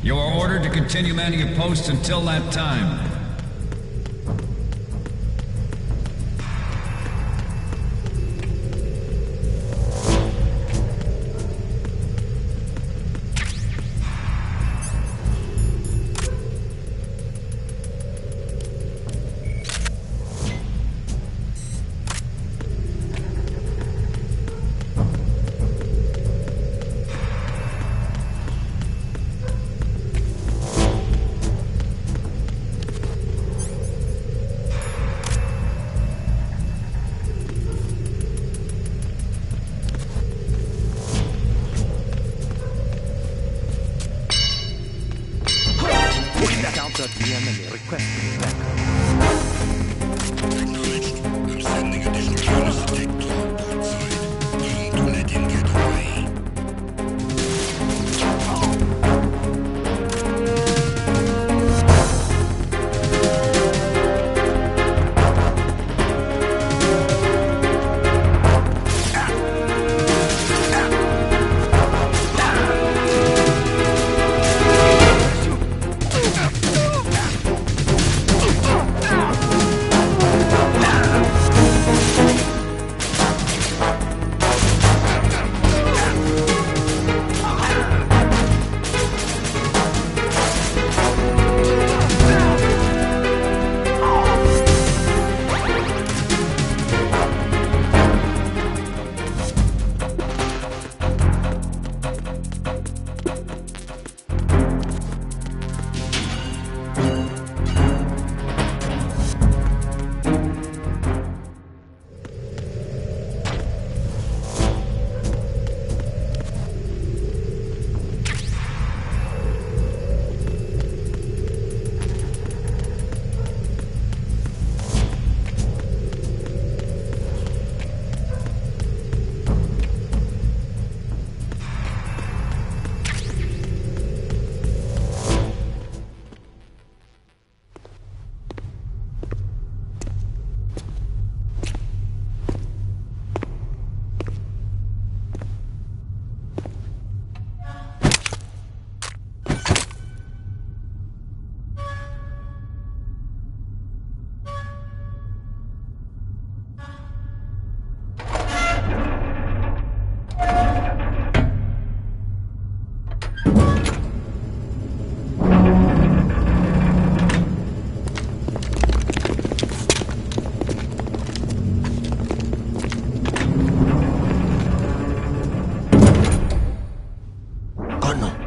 You are ordered to continue manning your posts until that time. Encountered the enemy. Requesting backup. Acknowledged. I'm sending additional units to take control port side. Don't let him get away.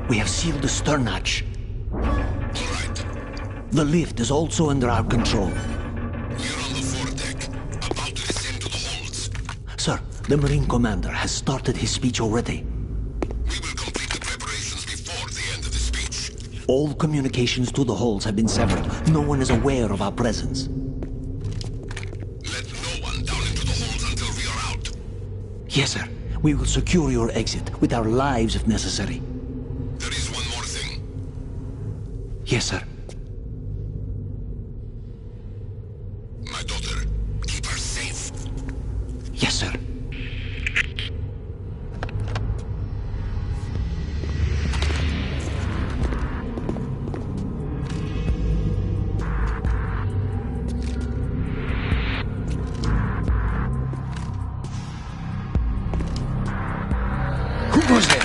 We have sealed the stern hatch. All right. The lift is also under our control. We're on the foredeck, about to descend to the holds. Sir, the Marine Commander has started his speech already. We will complete the preparations before the end of the speech. All communications to the holds have been severed. No one is aware of our presence. Let no one down into the holds until we are out. Yes, sir. We will secure your exit, with our lives if necessary. There is one more thing. Yes, sir. My daughter, keep her safe. Yes, sir. Who goes there?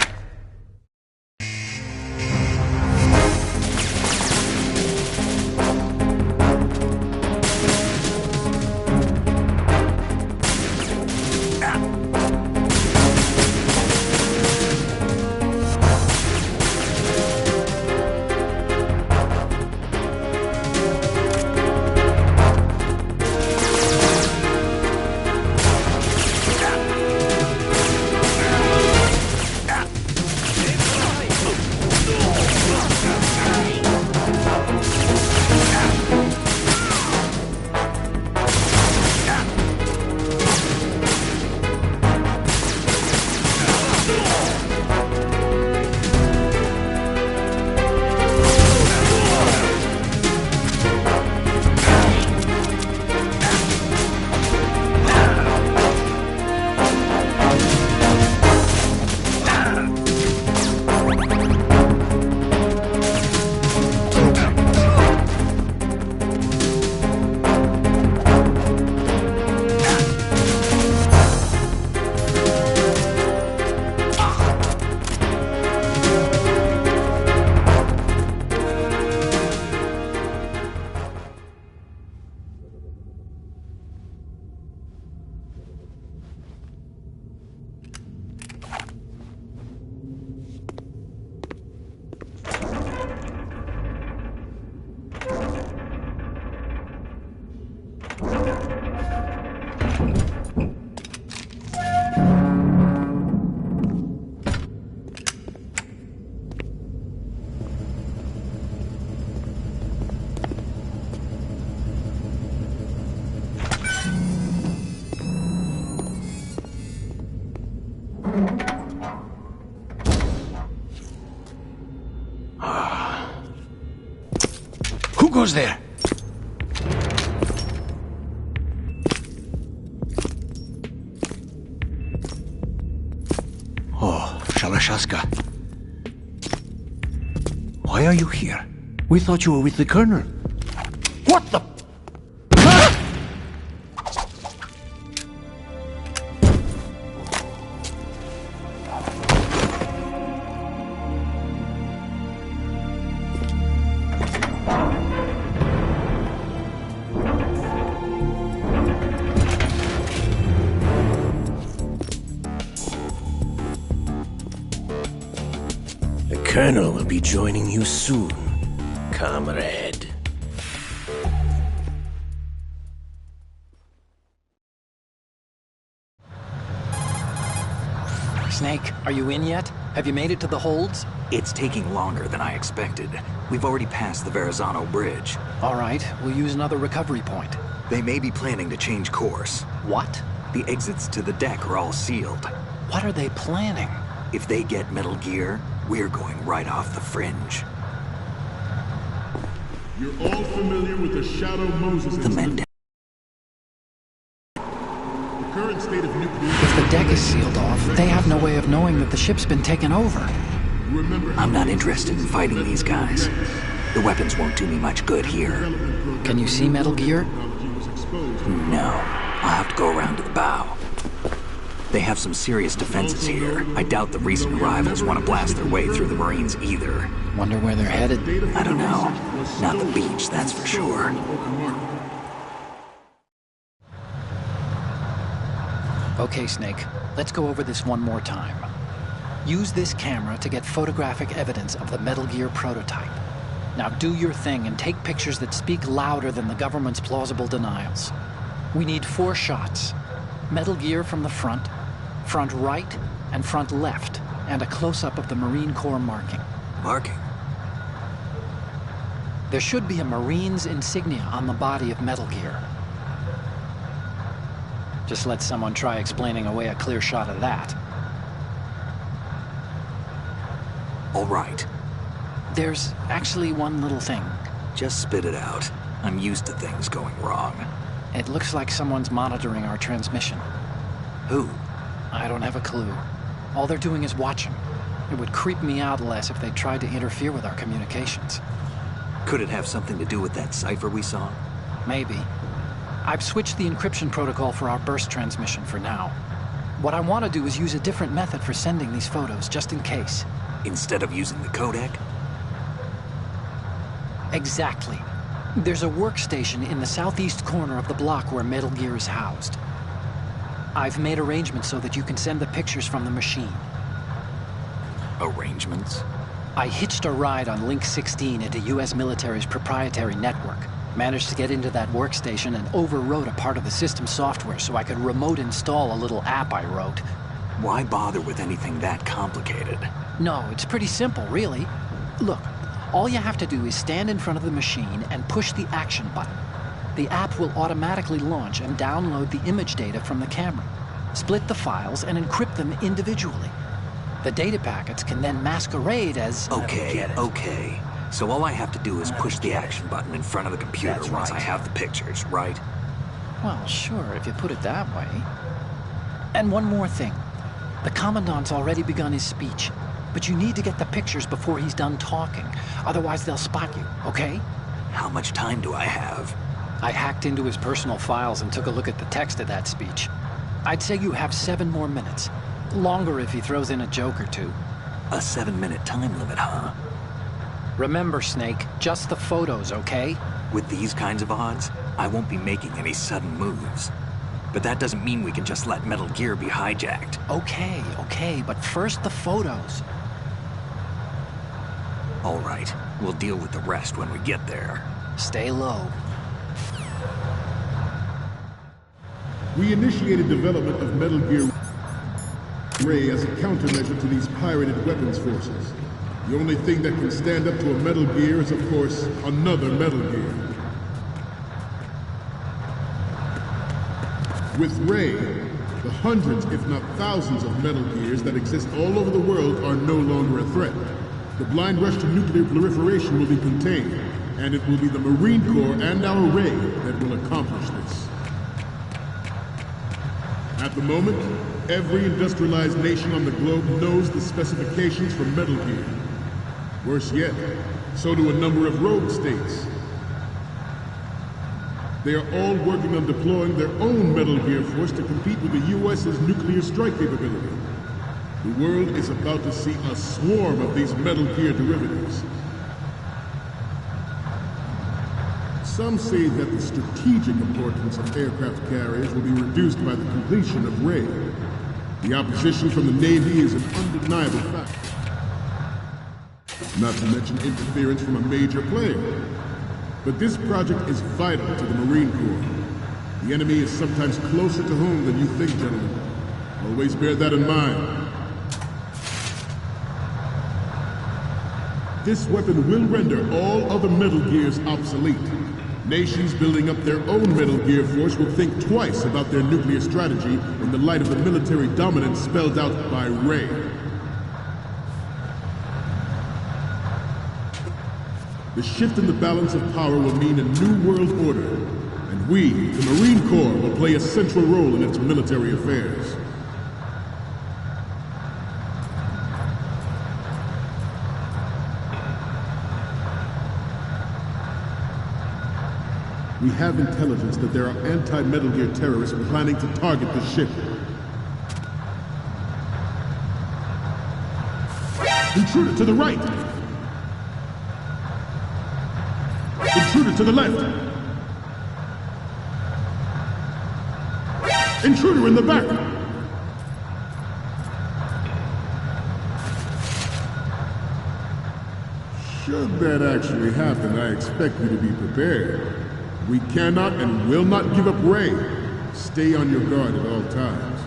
goes there? Oh, Shalashaska. Why are you here? We thought you were with the Colonel. What the... The Colonel will be joining you soon, comrade. Snake, are you in yet? Have you made it to the holds? It's taking longer than I expected. We've already passed the Verrazano Bridge. All right, we'll use another recovery point. They may be planning to change course. What? The exits to the deck are all sealed. What are they planning? If they get Metal Gear, we're going right off the fringe. You're all familiar with the Shadow Moses The men incident. The current state of nuclear... If the deck is sealed off, they have no way of knowing that the ship's been taken over. I'm not interested in fighting these guys. The weapons won't do me much good here. Can you see Metal Gear? No. I'll have to go around to the bow. They have some serious defenses here. I doubt the recent arrivals want to blast their way through the Marines either. Wonder where they're headed? I don't know. Not the beach, that's for sure. Okay, Snake. Let's go over this one more time. Use this camera to get photographic evidence of the Metal Gear prototype. Now do your thing and take pictures that speak louder than the government's plausible denials. We need 4 shots. Metal Gear from the front right, and front left, and a close-up of the Marine Corps marking. Marking? There should be a Marine's insignia on the body of Metal Gear. Just let someone try explaining away a clear shot of that. All right. There's actually one little thing. Just spit it out. I'm used to things going wrong. It looks like someone's monitoring our transmission. Who? I don't have a clue. All they're doing is watching. It would creep me out less if they tried to interfere with our communications. Could it have something to do with that cipher we saw? Maybe. I've switched the encryption protocol for our burst transmission for now. What I want to do is use a different method for sending these photos, just in case. Instead of using the codec? Exactly. There's a workstation in the southeast corner of the block where Metal Gear is housed. I've made arrangements so that you can send the pictures from the machine. Arrangements? I hitched a ride on Link 16 into U.S. military's proprietary network. Managed to get into that workstation and overwrote a part of the system software so I could remote install a little app I wrote. Why bother with anything that complicated? No, it's pretty simple, really. Look, all you have to do is stand in front of the machine and push the action button. The app will automatically launch and download the image data from the camera, split the files, and encrypt them individually. The data packets can then masquerade as... Okay. So all I have to do is push the action button in front of the computer once I have the pictures, right? Well, sure, if you put it that way. And one more thing. The Commandant's already begun his speech, but you need to get the pictures before he's done talking. Otherwise, they'll spot you, okay? How much time do I have? I hacked into his personal files and took a look at the text of that speech. I'd say you have 7 more minutes. Longer if he throws in a joke or two. A 7-minute time limit, huh? Remember, Snake, just the photos, okay? With these kinds of odds, I won't be making any sudden moves. But that doesn't mean we can just let Metal Gear be hijacked. Okay, but first the photos. All right, we'll deal with the rest when we get there. Stay low. We initiated development of Metal Gear Ray as a countermeasure to these pirated weapons forces. The only thing that can stand up to a Metal Gear is, of course, another Metal Gear. With Ray, the hundreds, if not thousands, of Metal Gears that exist all over the world are no longer a threat. The blind rush to nuclear proliferation will be contained. And it will be the Marine Corps and our Ray that will accomplish this. At the moment, every industrialized nation on the globe knows the specifications for Metal Gear. Worse yet, so do a number of rogue states. They are all working on deploying their own Metal Gear force to compete with the U.S.'s nuclear strike capability. The world is about to see a swarm of these Metal Gear derivatives. Some say that the strategic importance of aircraft carriers will be reduced by the completion of Ray. The opposition from the Navy is an undeniable fact. Not to mention interference from a major player. But this project is vital to the Marine Corps. The enemy is sometimes closer to home than you think, gentlemen. Always bear that in mind. This weapon will render all other Metal Gears obsolete. Nations building up their own Metal Gear force will think twice about their nuclear strategy in the light of the military dominance spelled out by Ray. The shift in the balance of power will mean a new world order, and we, the Marine Corps, will play a central role in its military affairs. We have intelligence that there are anti-Metal Gear terrorists planning to target the ship. Intruder to the right! Intruder to the left! Intruder in the back! Should that actually happen, I expect you to be prepared. We cannot and will not give up Ray. Stay on your guard at all times.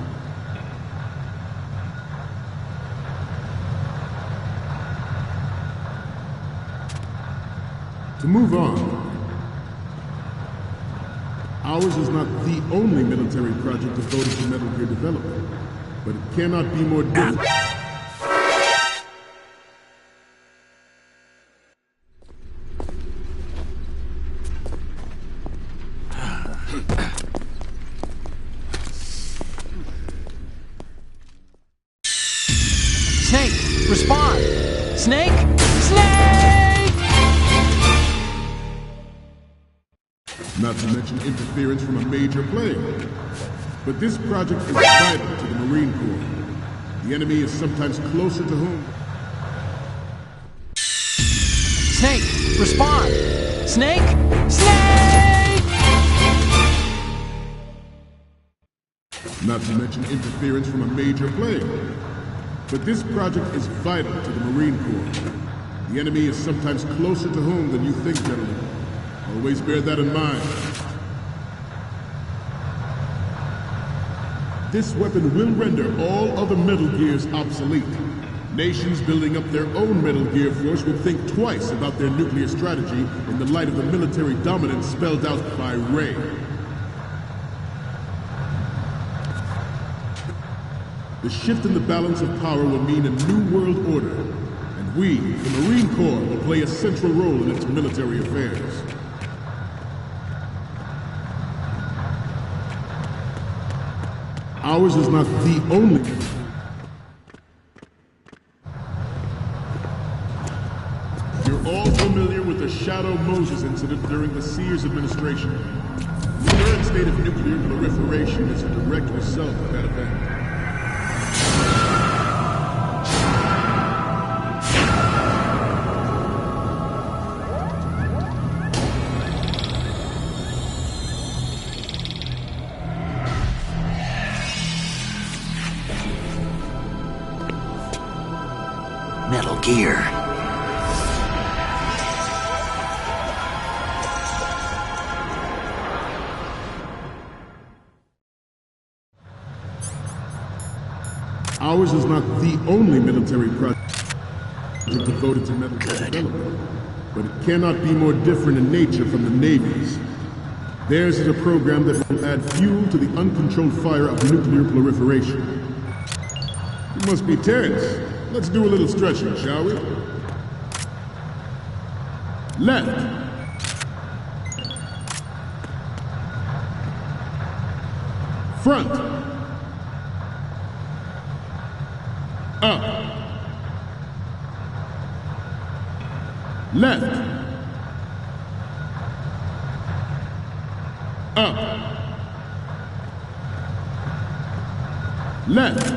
To move on, ours is not the only military project devoted to Metal Gear development, but it cannot be more difficult. Snake, respond! Snake! Snake! Not to mention interference from a major player. But this project is vital to the Marine Corps. The enemy is sometimes closer to home. Snake, respond! Snake! Snake! Not to mention interference from a major player. But this project is vital to the Marine Corps. The enemy is sometimes closer to home than you think, gentlemen. Always bear that in mind. This weapon will render all other Metal Gears obsolete. Nations building up their own Metal Gear force will think twice about their nuclear strategy in the light of the military dominance spelled out by Ray. The shift in the balance of power will mean a new world order, and we, the Marine Corps, will play a central role in its military affairs. Ours is not the only... You're all familiar with the Shadow Moses incident during the Sears administration. The current state of nuclear proliferation is a direct result of that event. Metal Gear. Ours is not the only military project devoted to Metal Gear development, but it cannot be more different in nature from the Navy's. Theirs is a program that will add fuel to the uncontrolled fire of nuclear proliferation. You must be tense. Let's do a little stretching, shall we? Left. Front. Up. Left. Up. Left.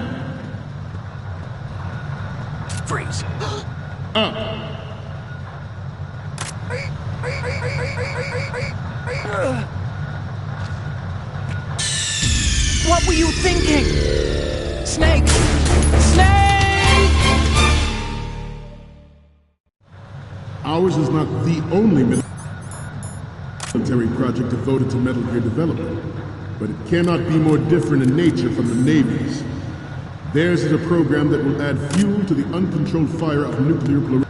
Freeze. Up. What were you thinking? Snake! Snake! Ours is not the only military project devoted to Metal Gear development, but it cannot be more different in nature from the Navy's. Theirs is a program that will add fuel to the uncontrolled fire of nuclear proliferation.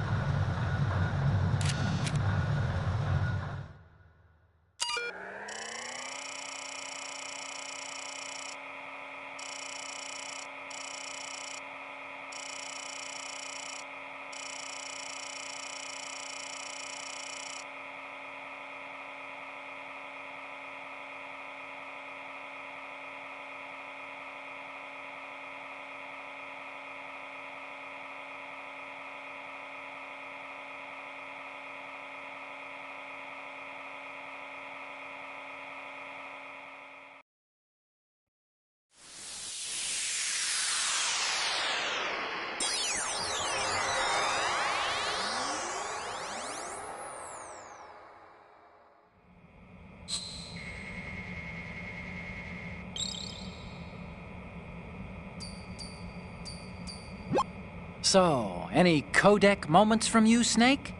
So, any codec moments from you, Snake?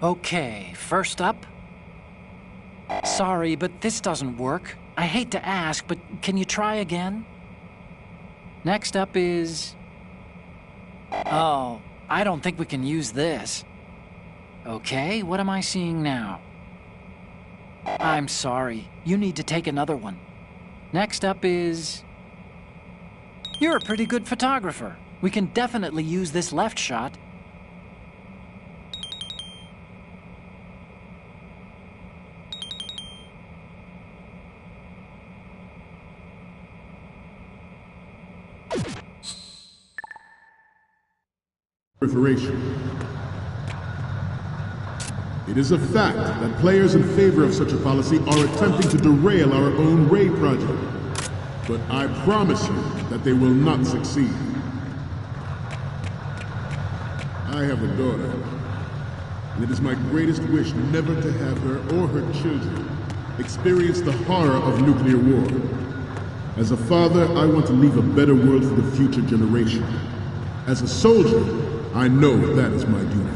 Okay, first up. Sorry, but this doesn't work. I hate to ask, but can you try again? Next up is... Oh, I don't think we can use this. Okay, what am I seeing now? I'm sorry, you need to take another one. Next up is... You're a pretty good photographer. We can definitely use this left shot. Proliferation. It is a fact that players in favor of such a policy are attempting to derail our own Ray project. But I promise you that they will not succeed. I have a daughter, and it is my greatest wish never to have her or her children experience the horror of nuclear war. As a father, I want to leave a better world for the future generation. As a soldier, I know that is my duty.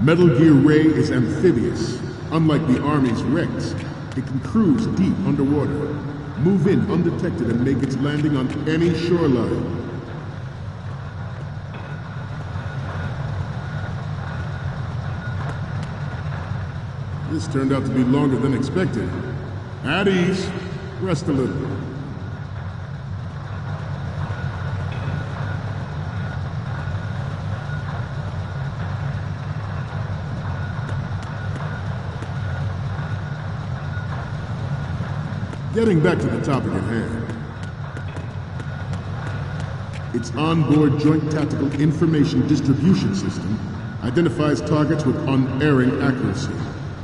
Metal Gear Ray is amphibious. Unlike the Army's Rex, it can cruise deep underwater, move in undetected, and make its landing on any shoreline. This turned out to be longer than expected. At ease. Rest a little. Getting back to the topic at hand. Its onboard Joint Tactical Information Distribution System identifies targets with unerring accuracy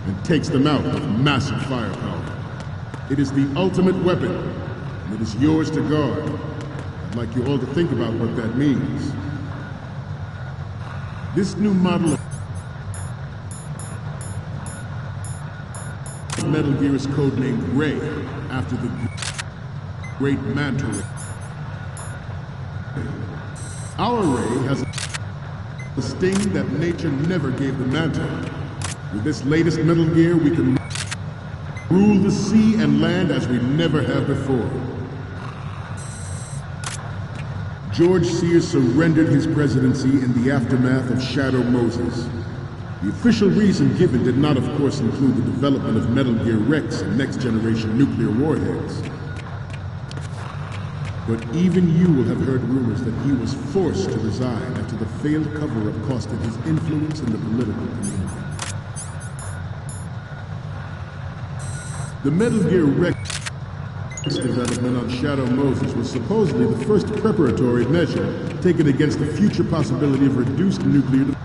and takes them out with massive firepower. It is the ultimate weapon, and it is yours to guard. I'd like you all to think about what that means. This new model of Metal Gear is codenamed Ray, after the Great Manta Ray. Our Ray has a sting that nature never gave the Manta. With this latest Metal Gear, we can rule the sea and land as we never have before. George Sears surrendered his presidency in the aftermath of Shadow Moses. The official reason given did not, of course, include the development of Metal Gear Rex and next-generation nuclear warheads. But even you will have heard rumors that he was forced to resign after the failed cover-up costed his influence in the political community. The Metal Gear Rex This development on Shadow Moses was supposedly the first preparatory measure taken against the future possibility of reduced nuclear.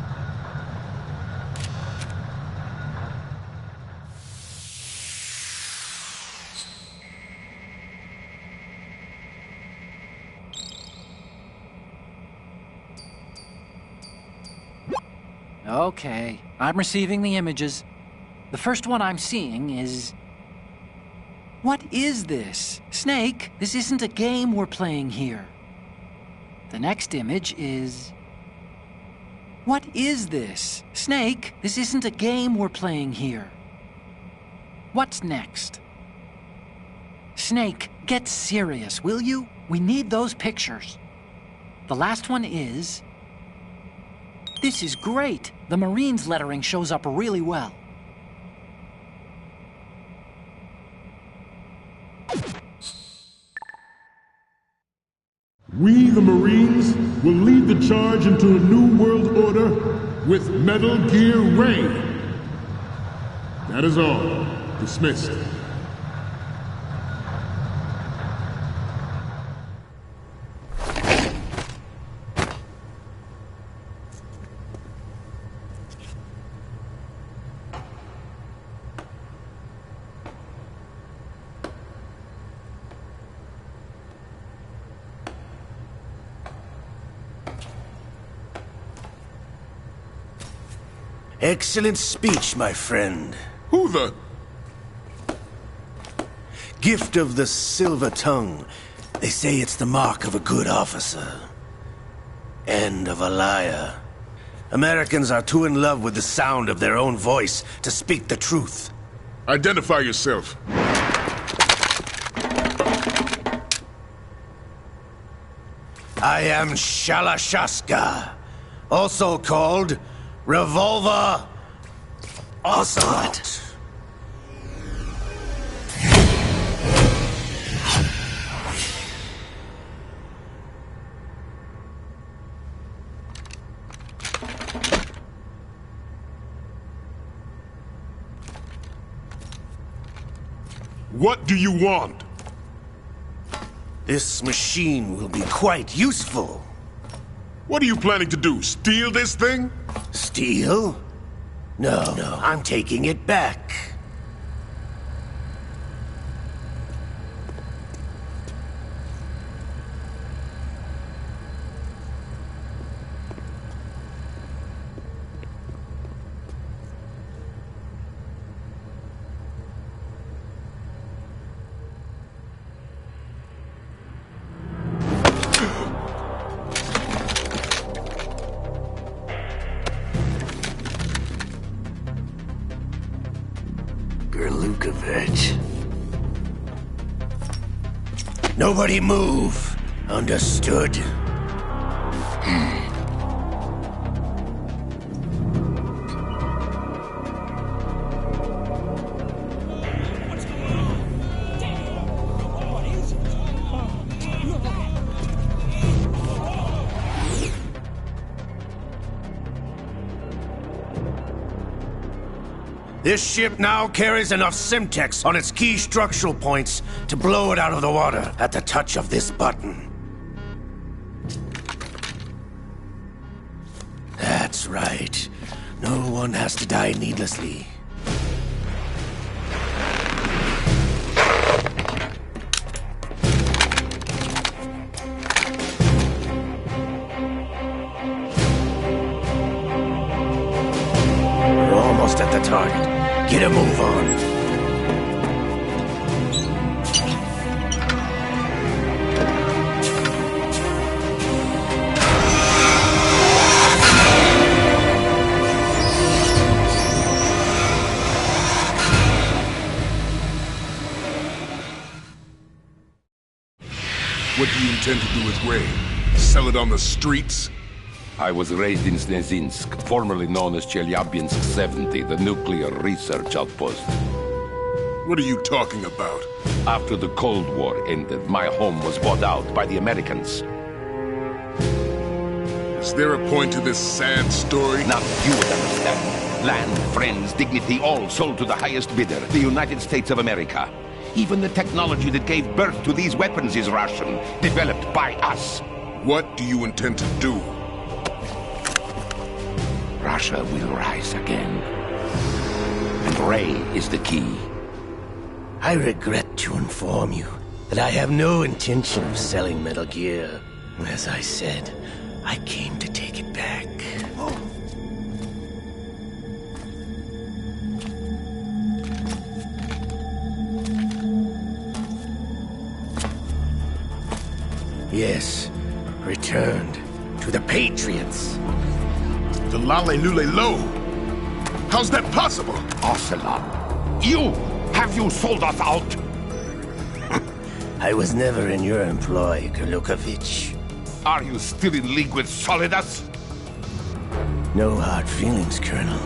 Okay, I'm receiving the images. The first one I'm seeing is... What is this? Snake, this isn't a game we're playing here. The next image is... What is this? Snake, this isn't a game we're playing here. What's next? Snake, get serious, will you? We need those pictures. The last one is... This is great. The Marines lettering shows up really well. We, the Marines, will lead the charge into a new world order with Metal Gear Ray. That is all. Dismissed. Excellent speech, my friend. Who the... Gift of the silver tongue. They say it's the mark of a good officer. And of a liar. Americans are too in love with the sound of their own voice to speak the truth. Identify yourself. I am Shalashaska, also called Revolver Ocelot. What do you want? This machine will be quite useful. What are you planning to do? Steal this thing? Steal? No, I'm taking it back. Nobody move. Understood? This ship now carries enough Simtex on its key structural points to blow it out of the water at the touch of this button. That's right. No one has to die needlessly. We're almost at the target. Get a move on. What do you intend to do with Ray? Sell it on the streets? I was raised in Snezinsk, formerly known as Chelyabinsk 70, the nuclear research outpost. What are you talking about? After the Cold War ended, my home was bought out by the Americans. Is there a point to this sad story? Now you would understand. Land, friends, dignity, all sold to the highest bidder, the United States of America. Even the technology that gave birth to these weapons is Russian, developed by us. What do you intend to do? Russia will rise again. And Ray is the key. I regret to inform you that I have no intention of selling Metal Gear. As I said, I came to take it back. Yes, returned to the Patriots. The Lale Lule Lo? How's that possible? Ocelot, have you sold us out? I was never in your employ, Gurlukovich. Are you still in league with Solidus? No hard feelings, Colonel.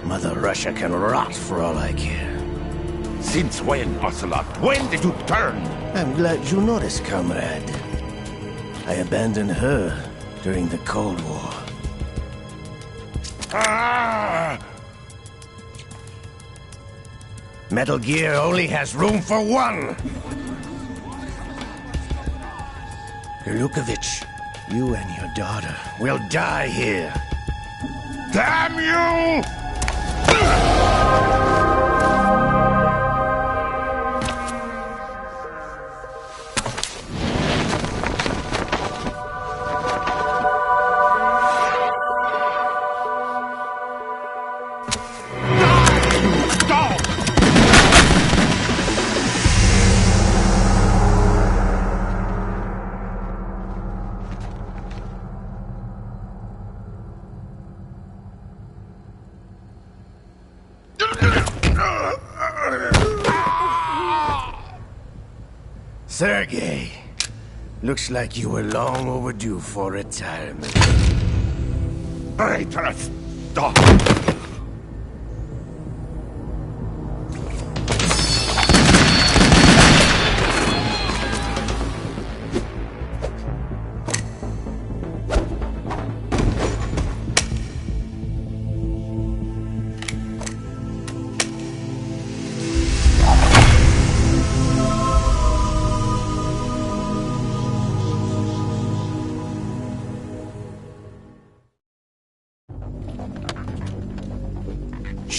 Mother Russia can rot for all I care. Since when, Ocelot? When did you turn? I'm glad you noticed, comrade. I abandoned her during the Cold War. Metal Gear only has room for one! Gurlukovich, you and your daughter will die here. Damn you! Sergei, looks like you were long overdue for retirement. Traitorous dog!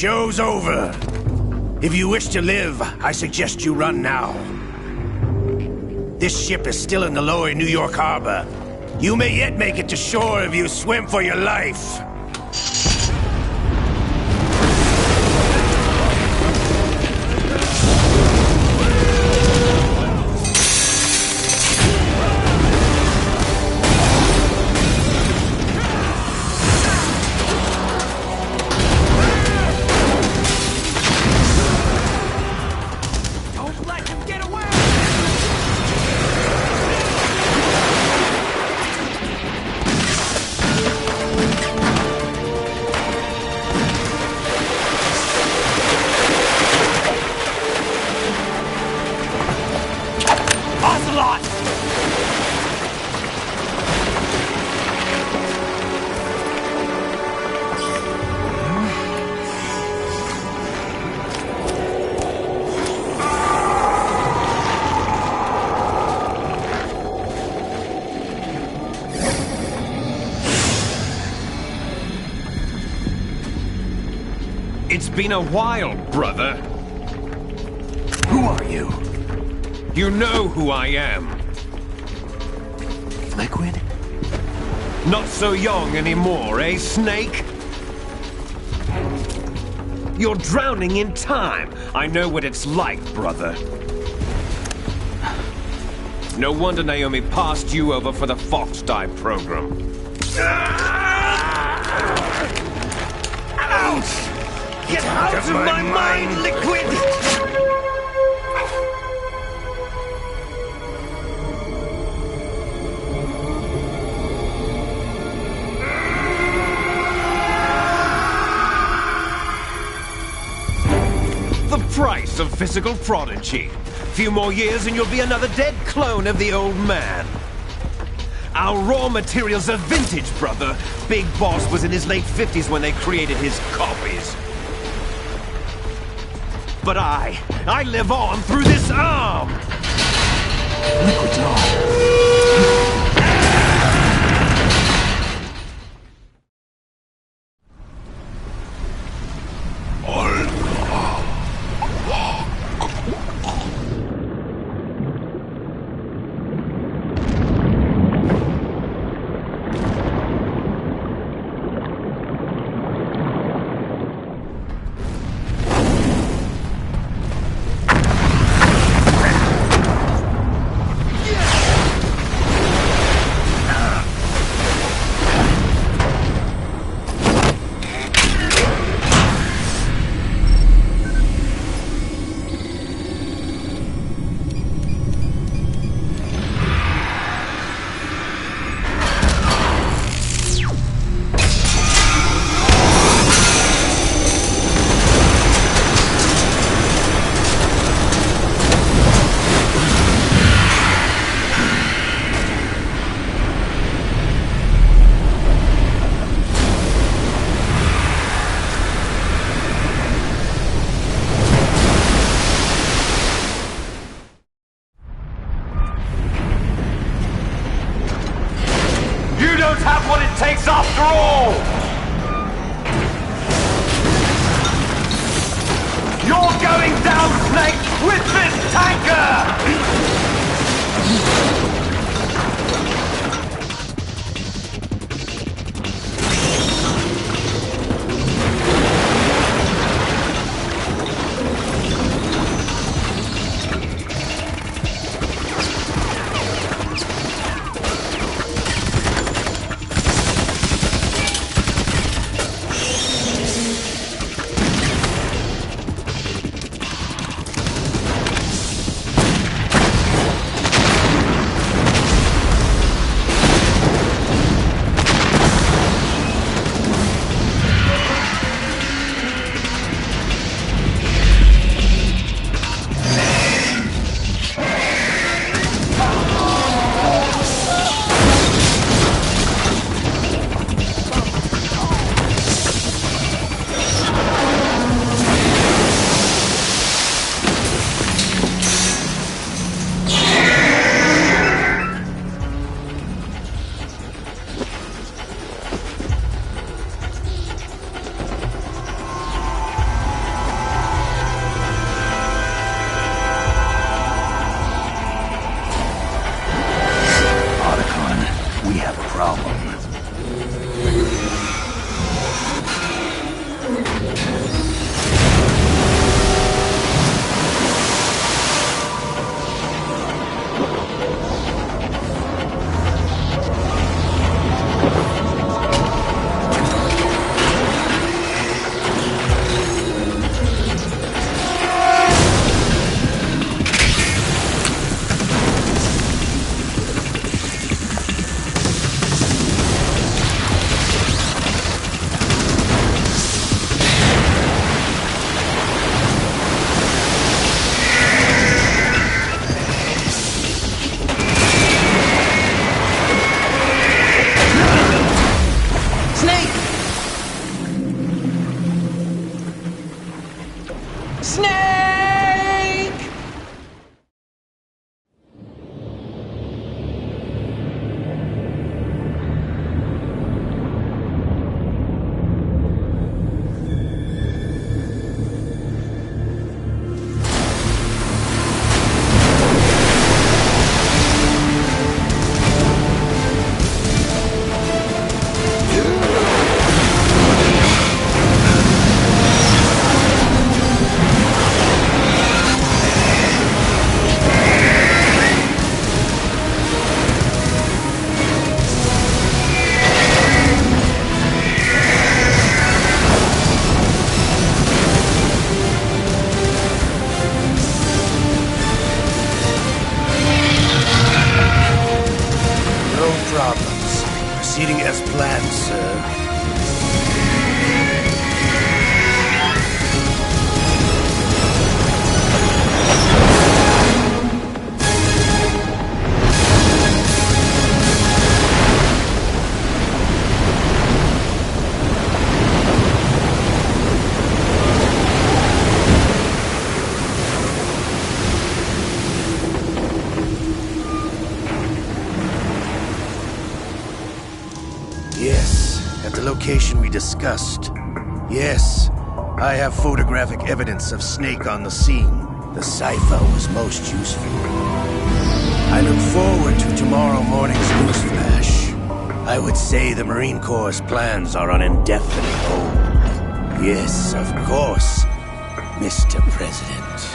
Show's over. If you wish to live, I suggest you run now. This ship is still in the lower New York harbor. You may yet make it to shore if you swim for your life. It's been a while, brother. Who are you? You know who I am. Liquid? Not so young anymore, eh, Snake? You're drowning in time. I know what it's like, brother. No wonder Naomi passed you over for the Fox Die program. Ouch! Get out of my mind, Liquid! The price of physical prodigy. Few more years and you'll be another dead clone of the old man. Our raw materials are vintage, brother. Big Boss was in his late 50s when they created his copies. but I live on through this arm! Liquid's on. Have what it takes after all! You're going down, Snake, with this tanker! location we discussed. Yes, I have photographic evidence of Snake on the scene. The cipher was most useful. I look forward to tomorrow morning's news flash. I would say the Marine Corps' plans are on indefinite hold. Yes, of course, Mr. President.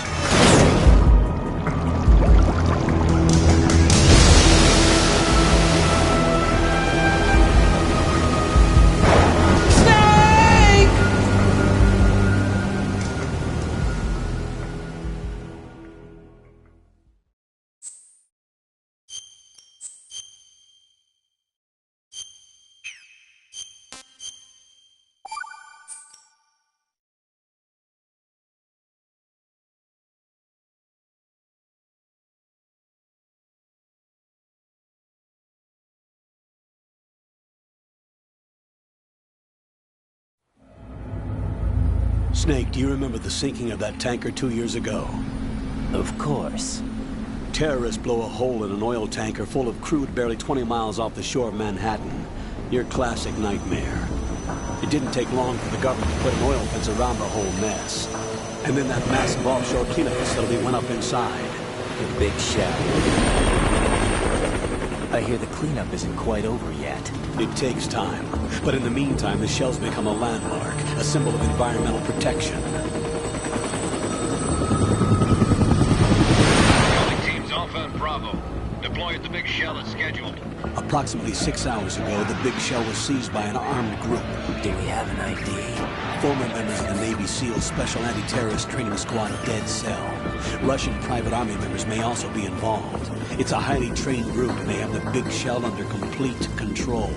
Snake, do you remember the sinking of that tanker 2 years ago? Of course. Terrorists blow a hole in an oil tanker full of crude barely 20 miles off the shore of Manhattan. Your classic nightmare. It didn't take long for the government to put an oil fence around the whole mess. And then that massive offshore cleanup facility went up inside. The big shell. I hear the cleanup isn't quite over yet. It takes time. But in the meantime, the shell's become a landmark, a symbol of environmental protection. Teams Alpha and Bravo. Deploy at the big shell as scheduled. Approximately 6 hours ago, the big shell was seized by an armed group. Do we have an ID? Former members of the Navy SEAL Special Anti-Terrorist Training Squad Dead Cell. Russian private army members may also be involved. It's a highly trained group, and they have the big shell under complete control.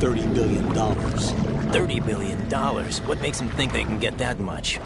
$30 billion. $30 billion? What makes them think they can get that much?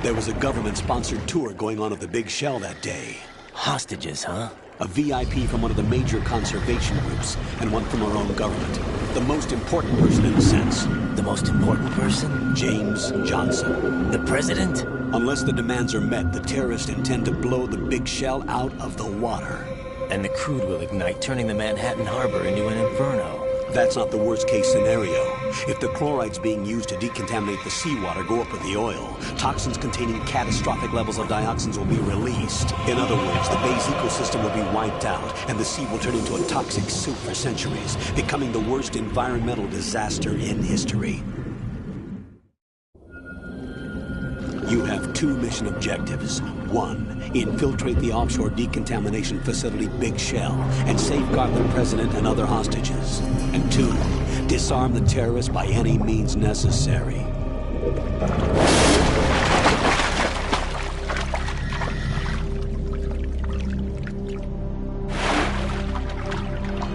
There was a government-sponsored tour going on of the big shell that day. Hostages, huh? A VIP from one of the major conservation groups, and one from our own government. The most important person in a sense. The most important person? James Johnson. The president? Unless the demands are met, the terrorists intend to blow the big shell out of the water. And the crude will ignite, turning the Manhattan Harbor into an inferno. That's not the worst-case scenario. If the chlorides being used to decontaminate the seawater go up with the oil, toxins containing catastrophic levels of dioxins will be released. In other words, the bay's ecosystem will be wiped out, and the sea will turn into a toxic soup for centuries, becoming the worst environmental disaster in history. You have 2 mission objectives. 1, infiltrate the offshore decontamination facility Big Shell and safeguard the president and other hostages. And 2, disarm the terrorists by any means necessary.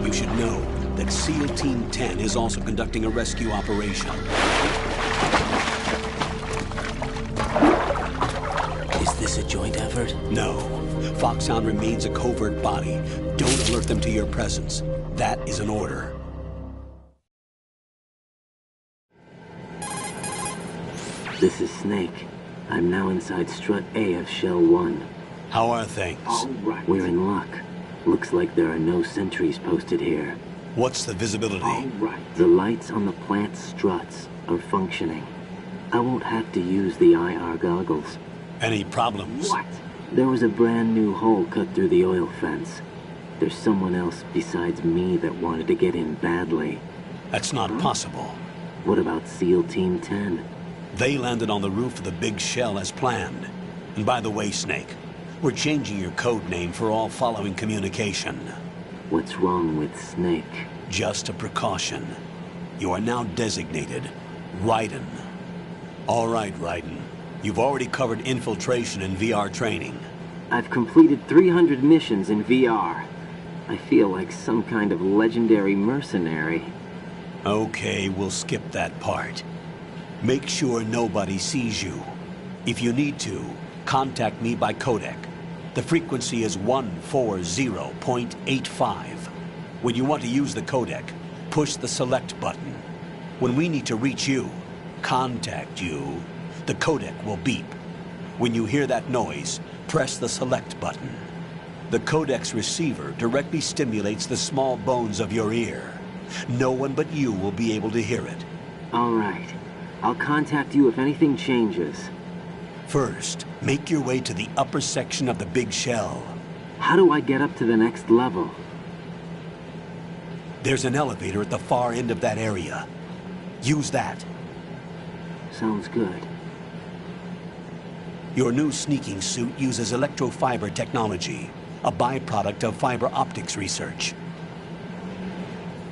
You should know that SEAL Team 10 is also conducting a rescue operation. Is this a joint effort? No. Foxhound remains a covert body. Don't alert them to your presence. That is an order. This is Snake. I'm now inside Strut A of Shell 1. How are things? Right. We're in luck. Looks like there are no sentries posted here. What's the visibility? The lights on the plant's struts are functioning. I won't have to use the IR goggles. Any problems? There was a brand new hole cut through the oil fence. There's someone else besides me that wanted to get in badly. That's not possible. What about SEAL Team 10? They landed on the roof of the Big Shell as planned. And by the way, Snake, we're changing your code name for all following communication. What's wrong with Snake? Just a precaution. You are now designated Raiden. All right, Raiden. You've already covered infiltration and VR training. I've completed 300 missions in VR. I feel like some kind of legendary mercenary. Okay, we'll skip that part. Make sure nobody sees you. If you need to, contact me by codec. The frequency is 140.85. When you want to use the codec, push the select button. When we need to reach you, contact you, the codec will beep. When you hear that noise, press the select button. The codec's receiver directly stimulates the small bones of your ear. No one but you will be able to hear it. All right. I'll contact you if anything changes. First, make your way to the upper section of the big shell. How do I get up to the next level? There's an elevator at the far end of that area. Use that. Sounds good. Your new sneaking suit uses electrofiber technology, a byproduct of fiber optics research.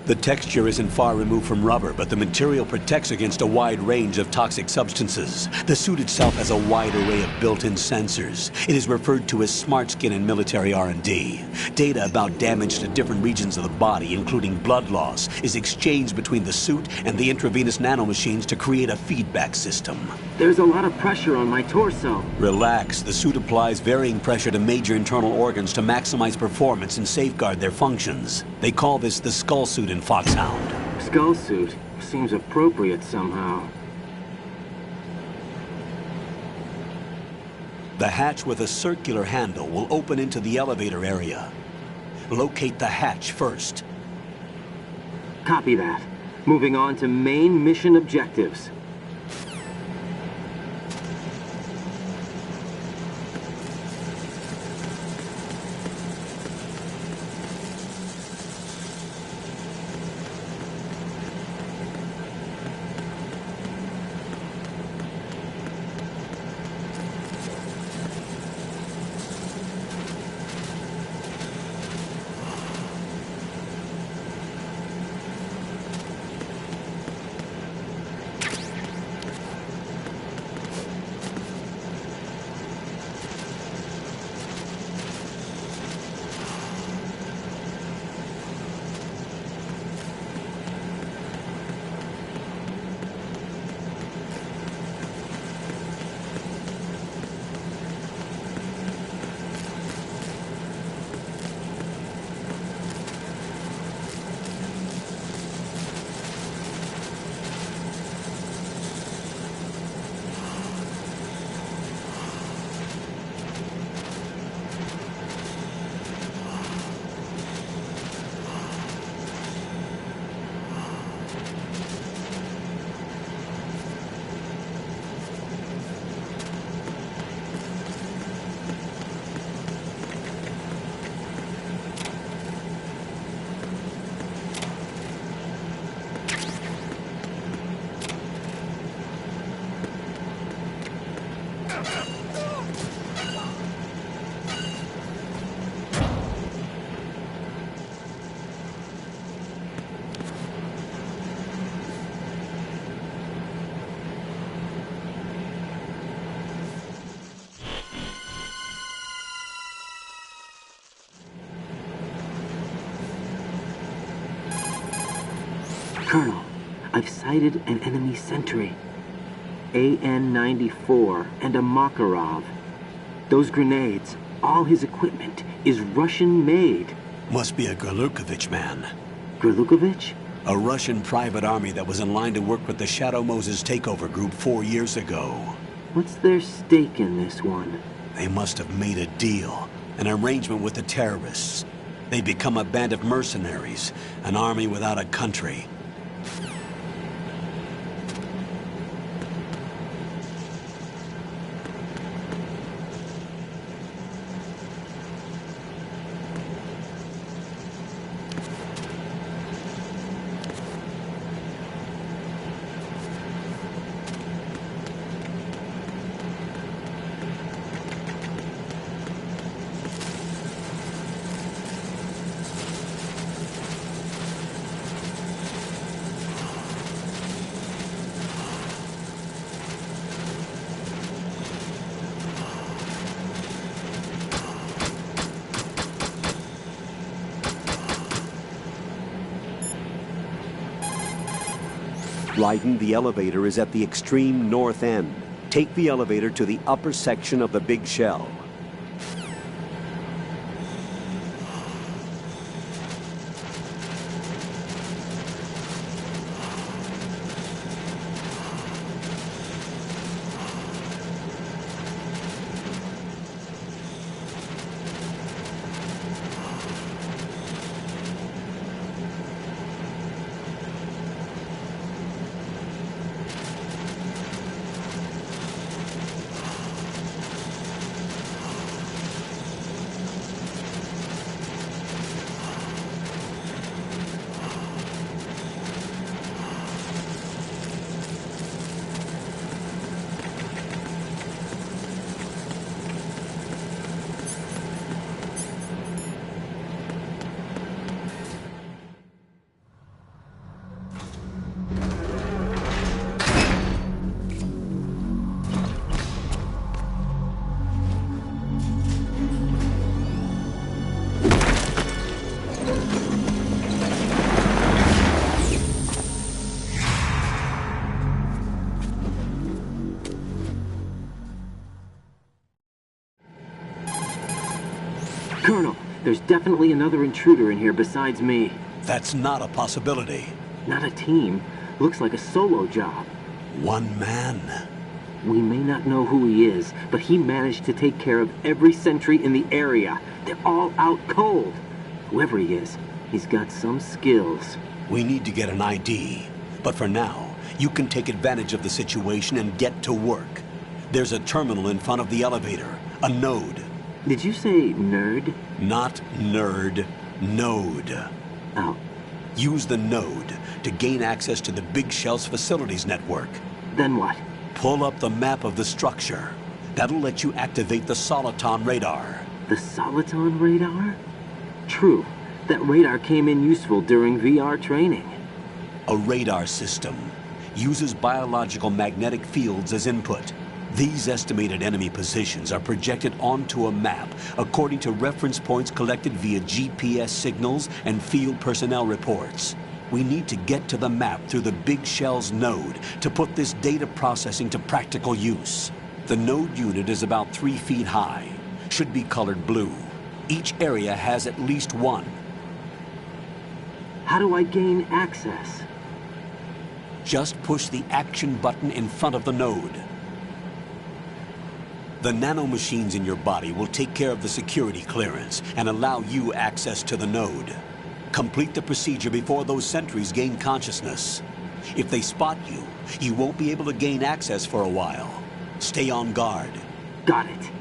The texture isn't far removed from rubber, but the material protects against a wide range of toxic substances. The suit itself has a wide array of built-in sensors. It is referred to as smart skin in military R&D. Data about damage to different regions of the body, including blood loss, is exchanged between the suit and the intravenous nanomachines to create a feedback system. There's a lot of pressure on my torso. Relax. The suit applies varying pressure to major internal organs to maximize performance and safeguard their functions. They call this the skull suit in Foxhound. Skull suit seems appropriate somehow. The hatch with a circular handle will open into the elevator area. Locate the hatch first. Copy that. Moving on to main mission objectives. Colonel, I've sighted an enemy sentry. AN-94 and a Makarov. Those grenades, all his equipment, is Russian-made. Must be a Gorlukovich man. Gorlukovich? A Russian private army that was in line to work with the Shadow Moses takeover group 4 years ago. What's their stake in this one? They must have made a deal, an arrangement with the terrorists. They become a band of mercenaries, an army without a country. Raiden, the elevator is at the extreme north end. Take the elevator to the upper section of the big shell. Colonel, there's definitely another intruder in here besides me. That's not a possibility. Not a team. Looks like a solo job. One man. We may not know who he is, but he managed to take care of every sentry in the area. They're all out cold. Whoever he is, he's got some skills. We need to get an ID. But for now, you can take advantage of the situation and get to work. There's a terminal in front of the elevator. A node. Did you say nerd? Not nerd. Node. Oh. Use the node to gain access to the Big Shell's facilities network. Then what? Pull up the map of the structure. That'll let you activate the Soliton radar. The Soliton radar? True. That radar came in useful during VR training. A radar system uses biological magnetic fields as input. These estimated enemy positions are projected onto a map according to reference points collected via GPS signals and field personnel reports. We need to get to the map through the Big Shell's node to put this data processing to practical use. The node unit is about 3 feet high, should be colored blue. Each area has at least one. How do I gain access? Just push the action button in front of the node. The nanomachines in your body will take care of the security clearance and allow you access to the node. Complete the procedure before those sentries gain consciousness. If they spot you, you won't be able to gain access for a while. Stay on guard. Got it.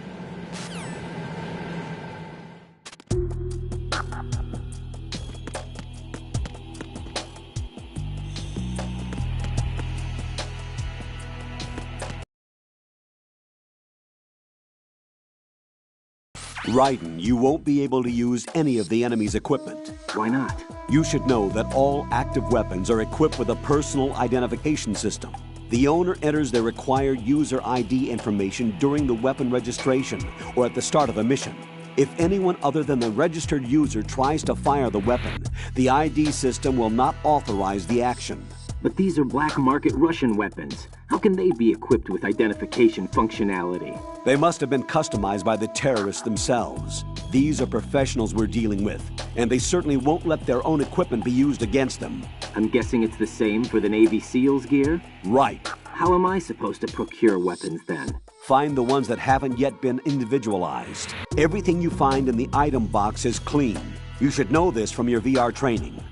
Raiden, you won't be able to use any of the enemy's equipment. Why not? You should know that all active weapons are equipped with a personal identification system. The owner enters their required user ID information during the weapon registration or at the start of a mission. If anyone other than the registered user tries to fire the weapon, the ID system will not authorize the action. But these are black market Russian weapons. How can they be equipped with identification functionality? They must have been customized by the terrorists themselves. These are professionals we're dealing with, and they certainly won't let their own equipment be used against them. I'm guessing it's the same for the Navy SEALs gear? Right. How am I supposed to procure weapons then? Find the ones that haven't yet been individualized. Everything you find in the item box is clean. You should know this from your VR training.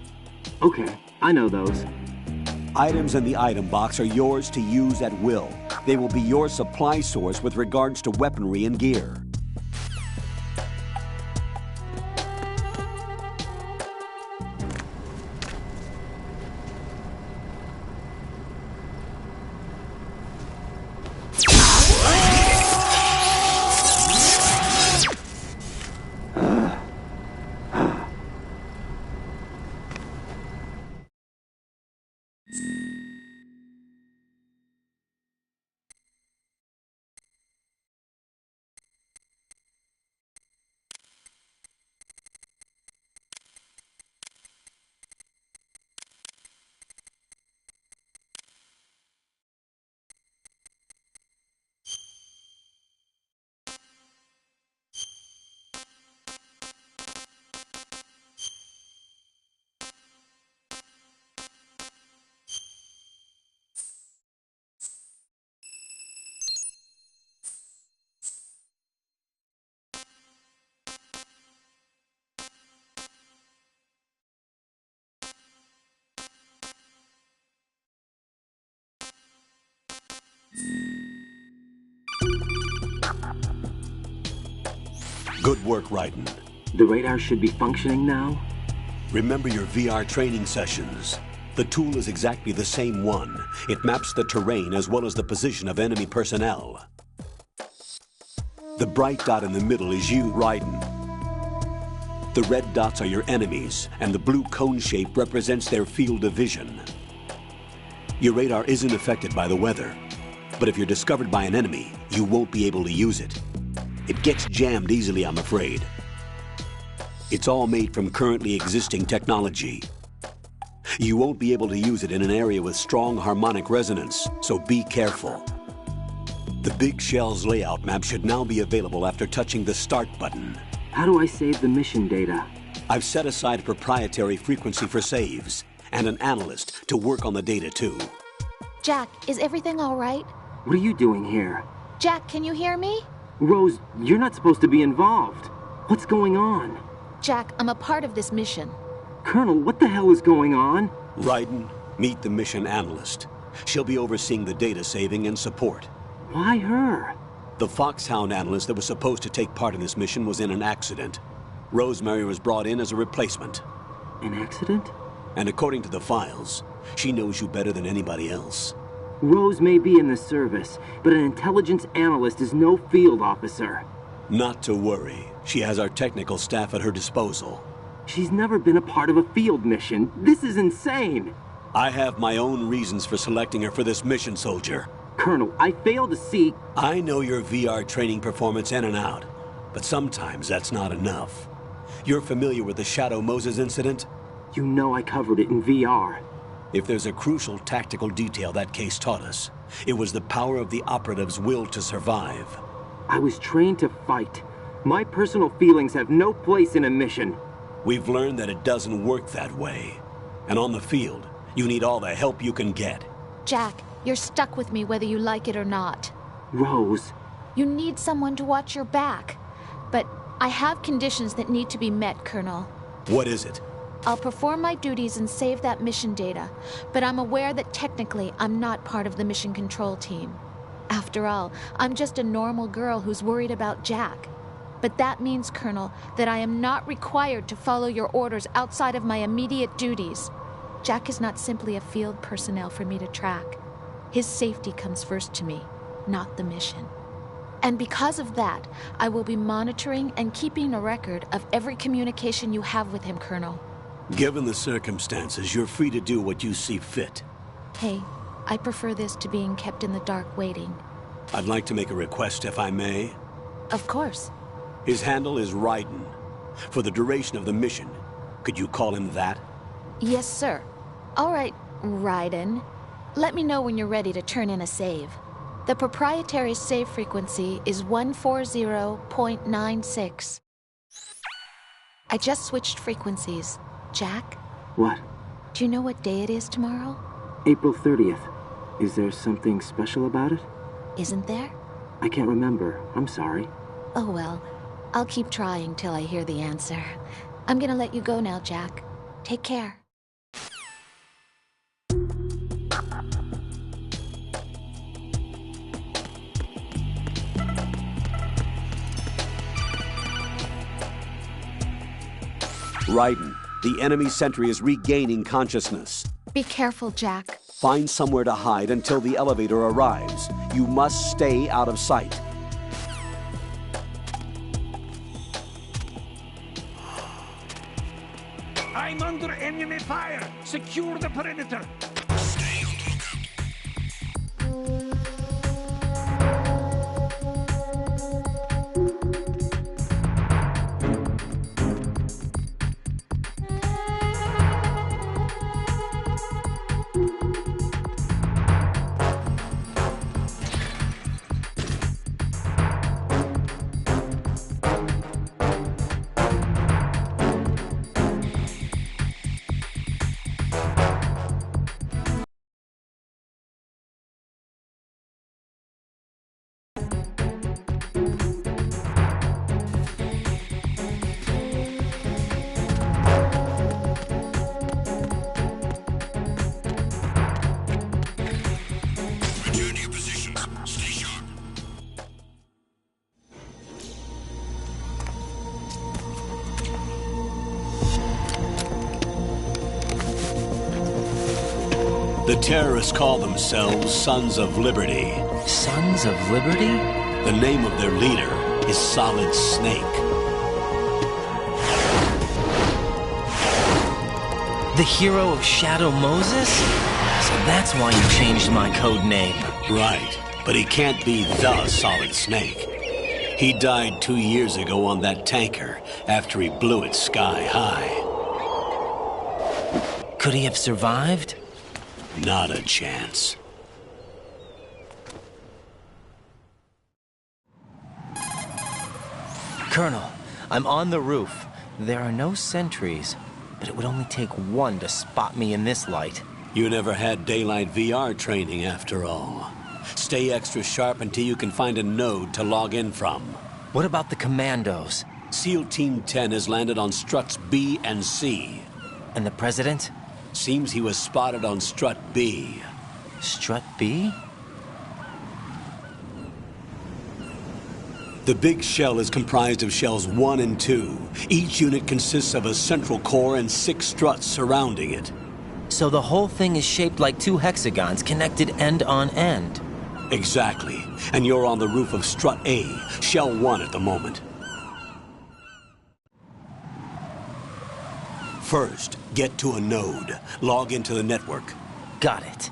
Okay, I know those. Items in the item box are yours to use at will. They will be your supply source with regards to weaponry and gear. Good work, Raiden. The radar should be functioning now? Remember your VR training sessions. The tool is exactly the same one. It maps the terrain as well as the position of enemy personnel. The bright dot in the middle is you, Raiden. The red dots are your enemies, and the blue cone shape represents their field of vision. Your radar isn't affected by the weather, but if you're discovered by an enemy, you won't be able to use it. It gets jammed easily, I'm afraid. It's all made from currently existing technology. You won't be able to use it in an area with strong harmonic resonance, so be careful. The Big Shell's layout map should now be available after touching the Start button. How do I save the mission data? I've set aside a proprietary frequency for saves, and an analyst to work on the data too. Jack, is everything all right? What are you doing here? Jack, can you hear me? Rose, you're not supposed to be involved. What's going on? Jack, I'm a part of this mission. Colonel, what the hell is going on? Raiden, meet the mission analyst. She'll be overseeing the data saving and support. Why her? The Foxhound analyst that was supposed to take part in this mission was in an accident. Rosemary was brought in as a replacement. An accident? And according to the files, she knows you better than anybody else. Rose may be in the service, but an intelligence analyst is no field officer. Not to worry. She has our technical staff at her disposal. She's never been a part of a field mission. This is insane. I have my own reasons for selecting her for this mission, soldier. Colonel, I fail to see... I know your VR training performance in and out, but sometimes that's not enough. You're familiar with the Shadow Moses incident? You know I covered it in VR. If there's a crucial tactical detail that case taught us, it was the power of the operative's will to survive. I was trained to fight. My personal feelings have no place in a mission. We've learned that it doesn't work that way. And on the field, you need all the help you can get. Jack, you're stuck with me whether you like it or not. Rose. You need someone to watch your back. But I have conditions that need to be met, Colonel. What is it? I'll perform my duties and save that mission data, but I'm aware that technically I'm not part of the mission control team. After all, I'm just a normal girl who's worried about Jack. But that means, Colonel, that I am not required to follow your orders outside of my immediate duties. Jack is not simply a field personnel for me to track. His safety comes first to me, not the mission. And because of that, I will be monitoring and keeping a record of every communication you have with him, Colonel. Given the circumstances, you're free to do what you see fit. Hey, I prefer this to being kept in the dark waiting. I'd like to make a request, if I may. Of course. His handle is Raiden. For the duration of the mission, could you call him that? Yes, sir. All right, Raiden. Let me know when you're ready to turn in a save. The proprietary save frequency is 140.96. I just switched frequencies. Jack? What? Do you know what day it is tomorrow? April 30th. Is there something special about it? Isn't there? I can't remember. I'm sorry. Oh well. I'll keep trying till I hear the answer. I'm gonna let you go now, Jack. Take care. Raiden, the enemy sentry is regaining consciousness. Be careful, Jack. Find somewhere to hide until the elevator arrives. You must stay out of sight. I'm under enemy fire! Secure the perimeter! The terrorists call themselves Sons of Liberty. Sons of Liberty? The name of their leader is Solid Snake. The hero of Shadow Moses? So that's why you changed my code name. Right, but he can't be the Solid Snake. He died 2 years ago on that tanker after he blew it sky high. Could he have survived? Not a chance. Colonel, I'm on the roof. There are no sentries, but it would only take one to spot me in this light. You never had daylight VR training after all. Stay extra sharp until you can find a node to log in from. What about the commandos? SEAL Team 10 has landed on struts B and C. And the President? Seems he was spotted on strut B. Strut B? The big shell is comprised of shells 1 and 2. Each unit consists of a central core and 6 struts surrounding it. So the whole thing is shaped like 2 hexagons connected end on end. Exactly. And you're on the roof of strut A, shell 1 at the moment. First, get to a node. Log into the network. Got it.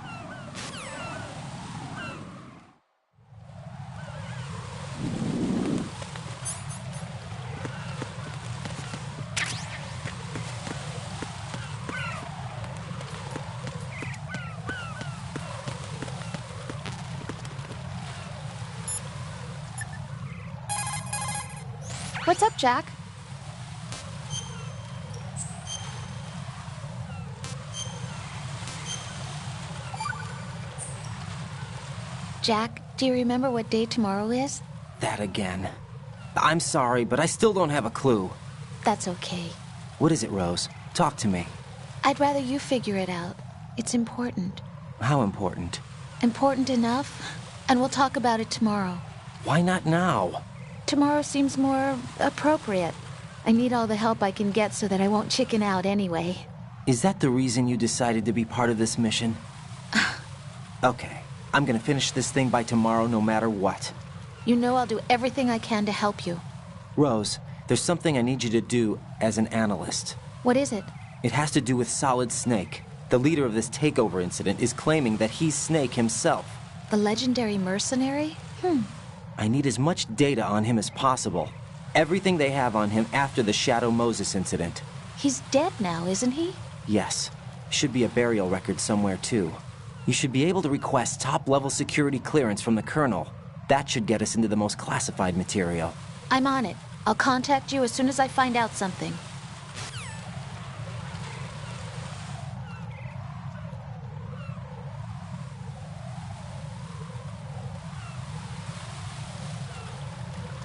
What's up, Jack? Jack, do you remember what day tomorrow is? That again. I'm sorry, but I still don't have a clue. That's okay. What is it, Rose? Talk to me. I'd rather you figure it out. It's important. How important? Important enough, and we'll talk about it tomorrow. Why not now? Tomorrow seems more appropriate. I need all the help I can get so that I won't chicken out anyway. Is that the reason you decided to be part of this mission? Okay, I'm gonna finish this thing by tomorrow no matter what. You know I'll do everything I can to help you. Rose, there's something I need you to do as an analyst. What is it? It has to do with Solid Snake. The leader of this takeover incident is claiming that he's Snake himself. The legendary mercenary? I need as much data on him as possible. Everything they have on him after the Shadow Moses incident. He's dead now, isn't he? Yes. Should be a burial record somewhere, too. You should be able to request top-level security clearance from the Colonel. That should get us into the most classified material. I'm on it. I'll contact you as soon as I find out something.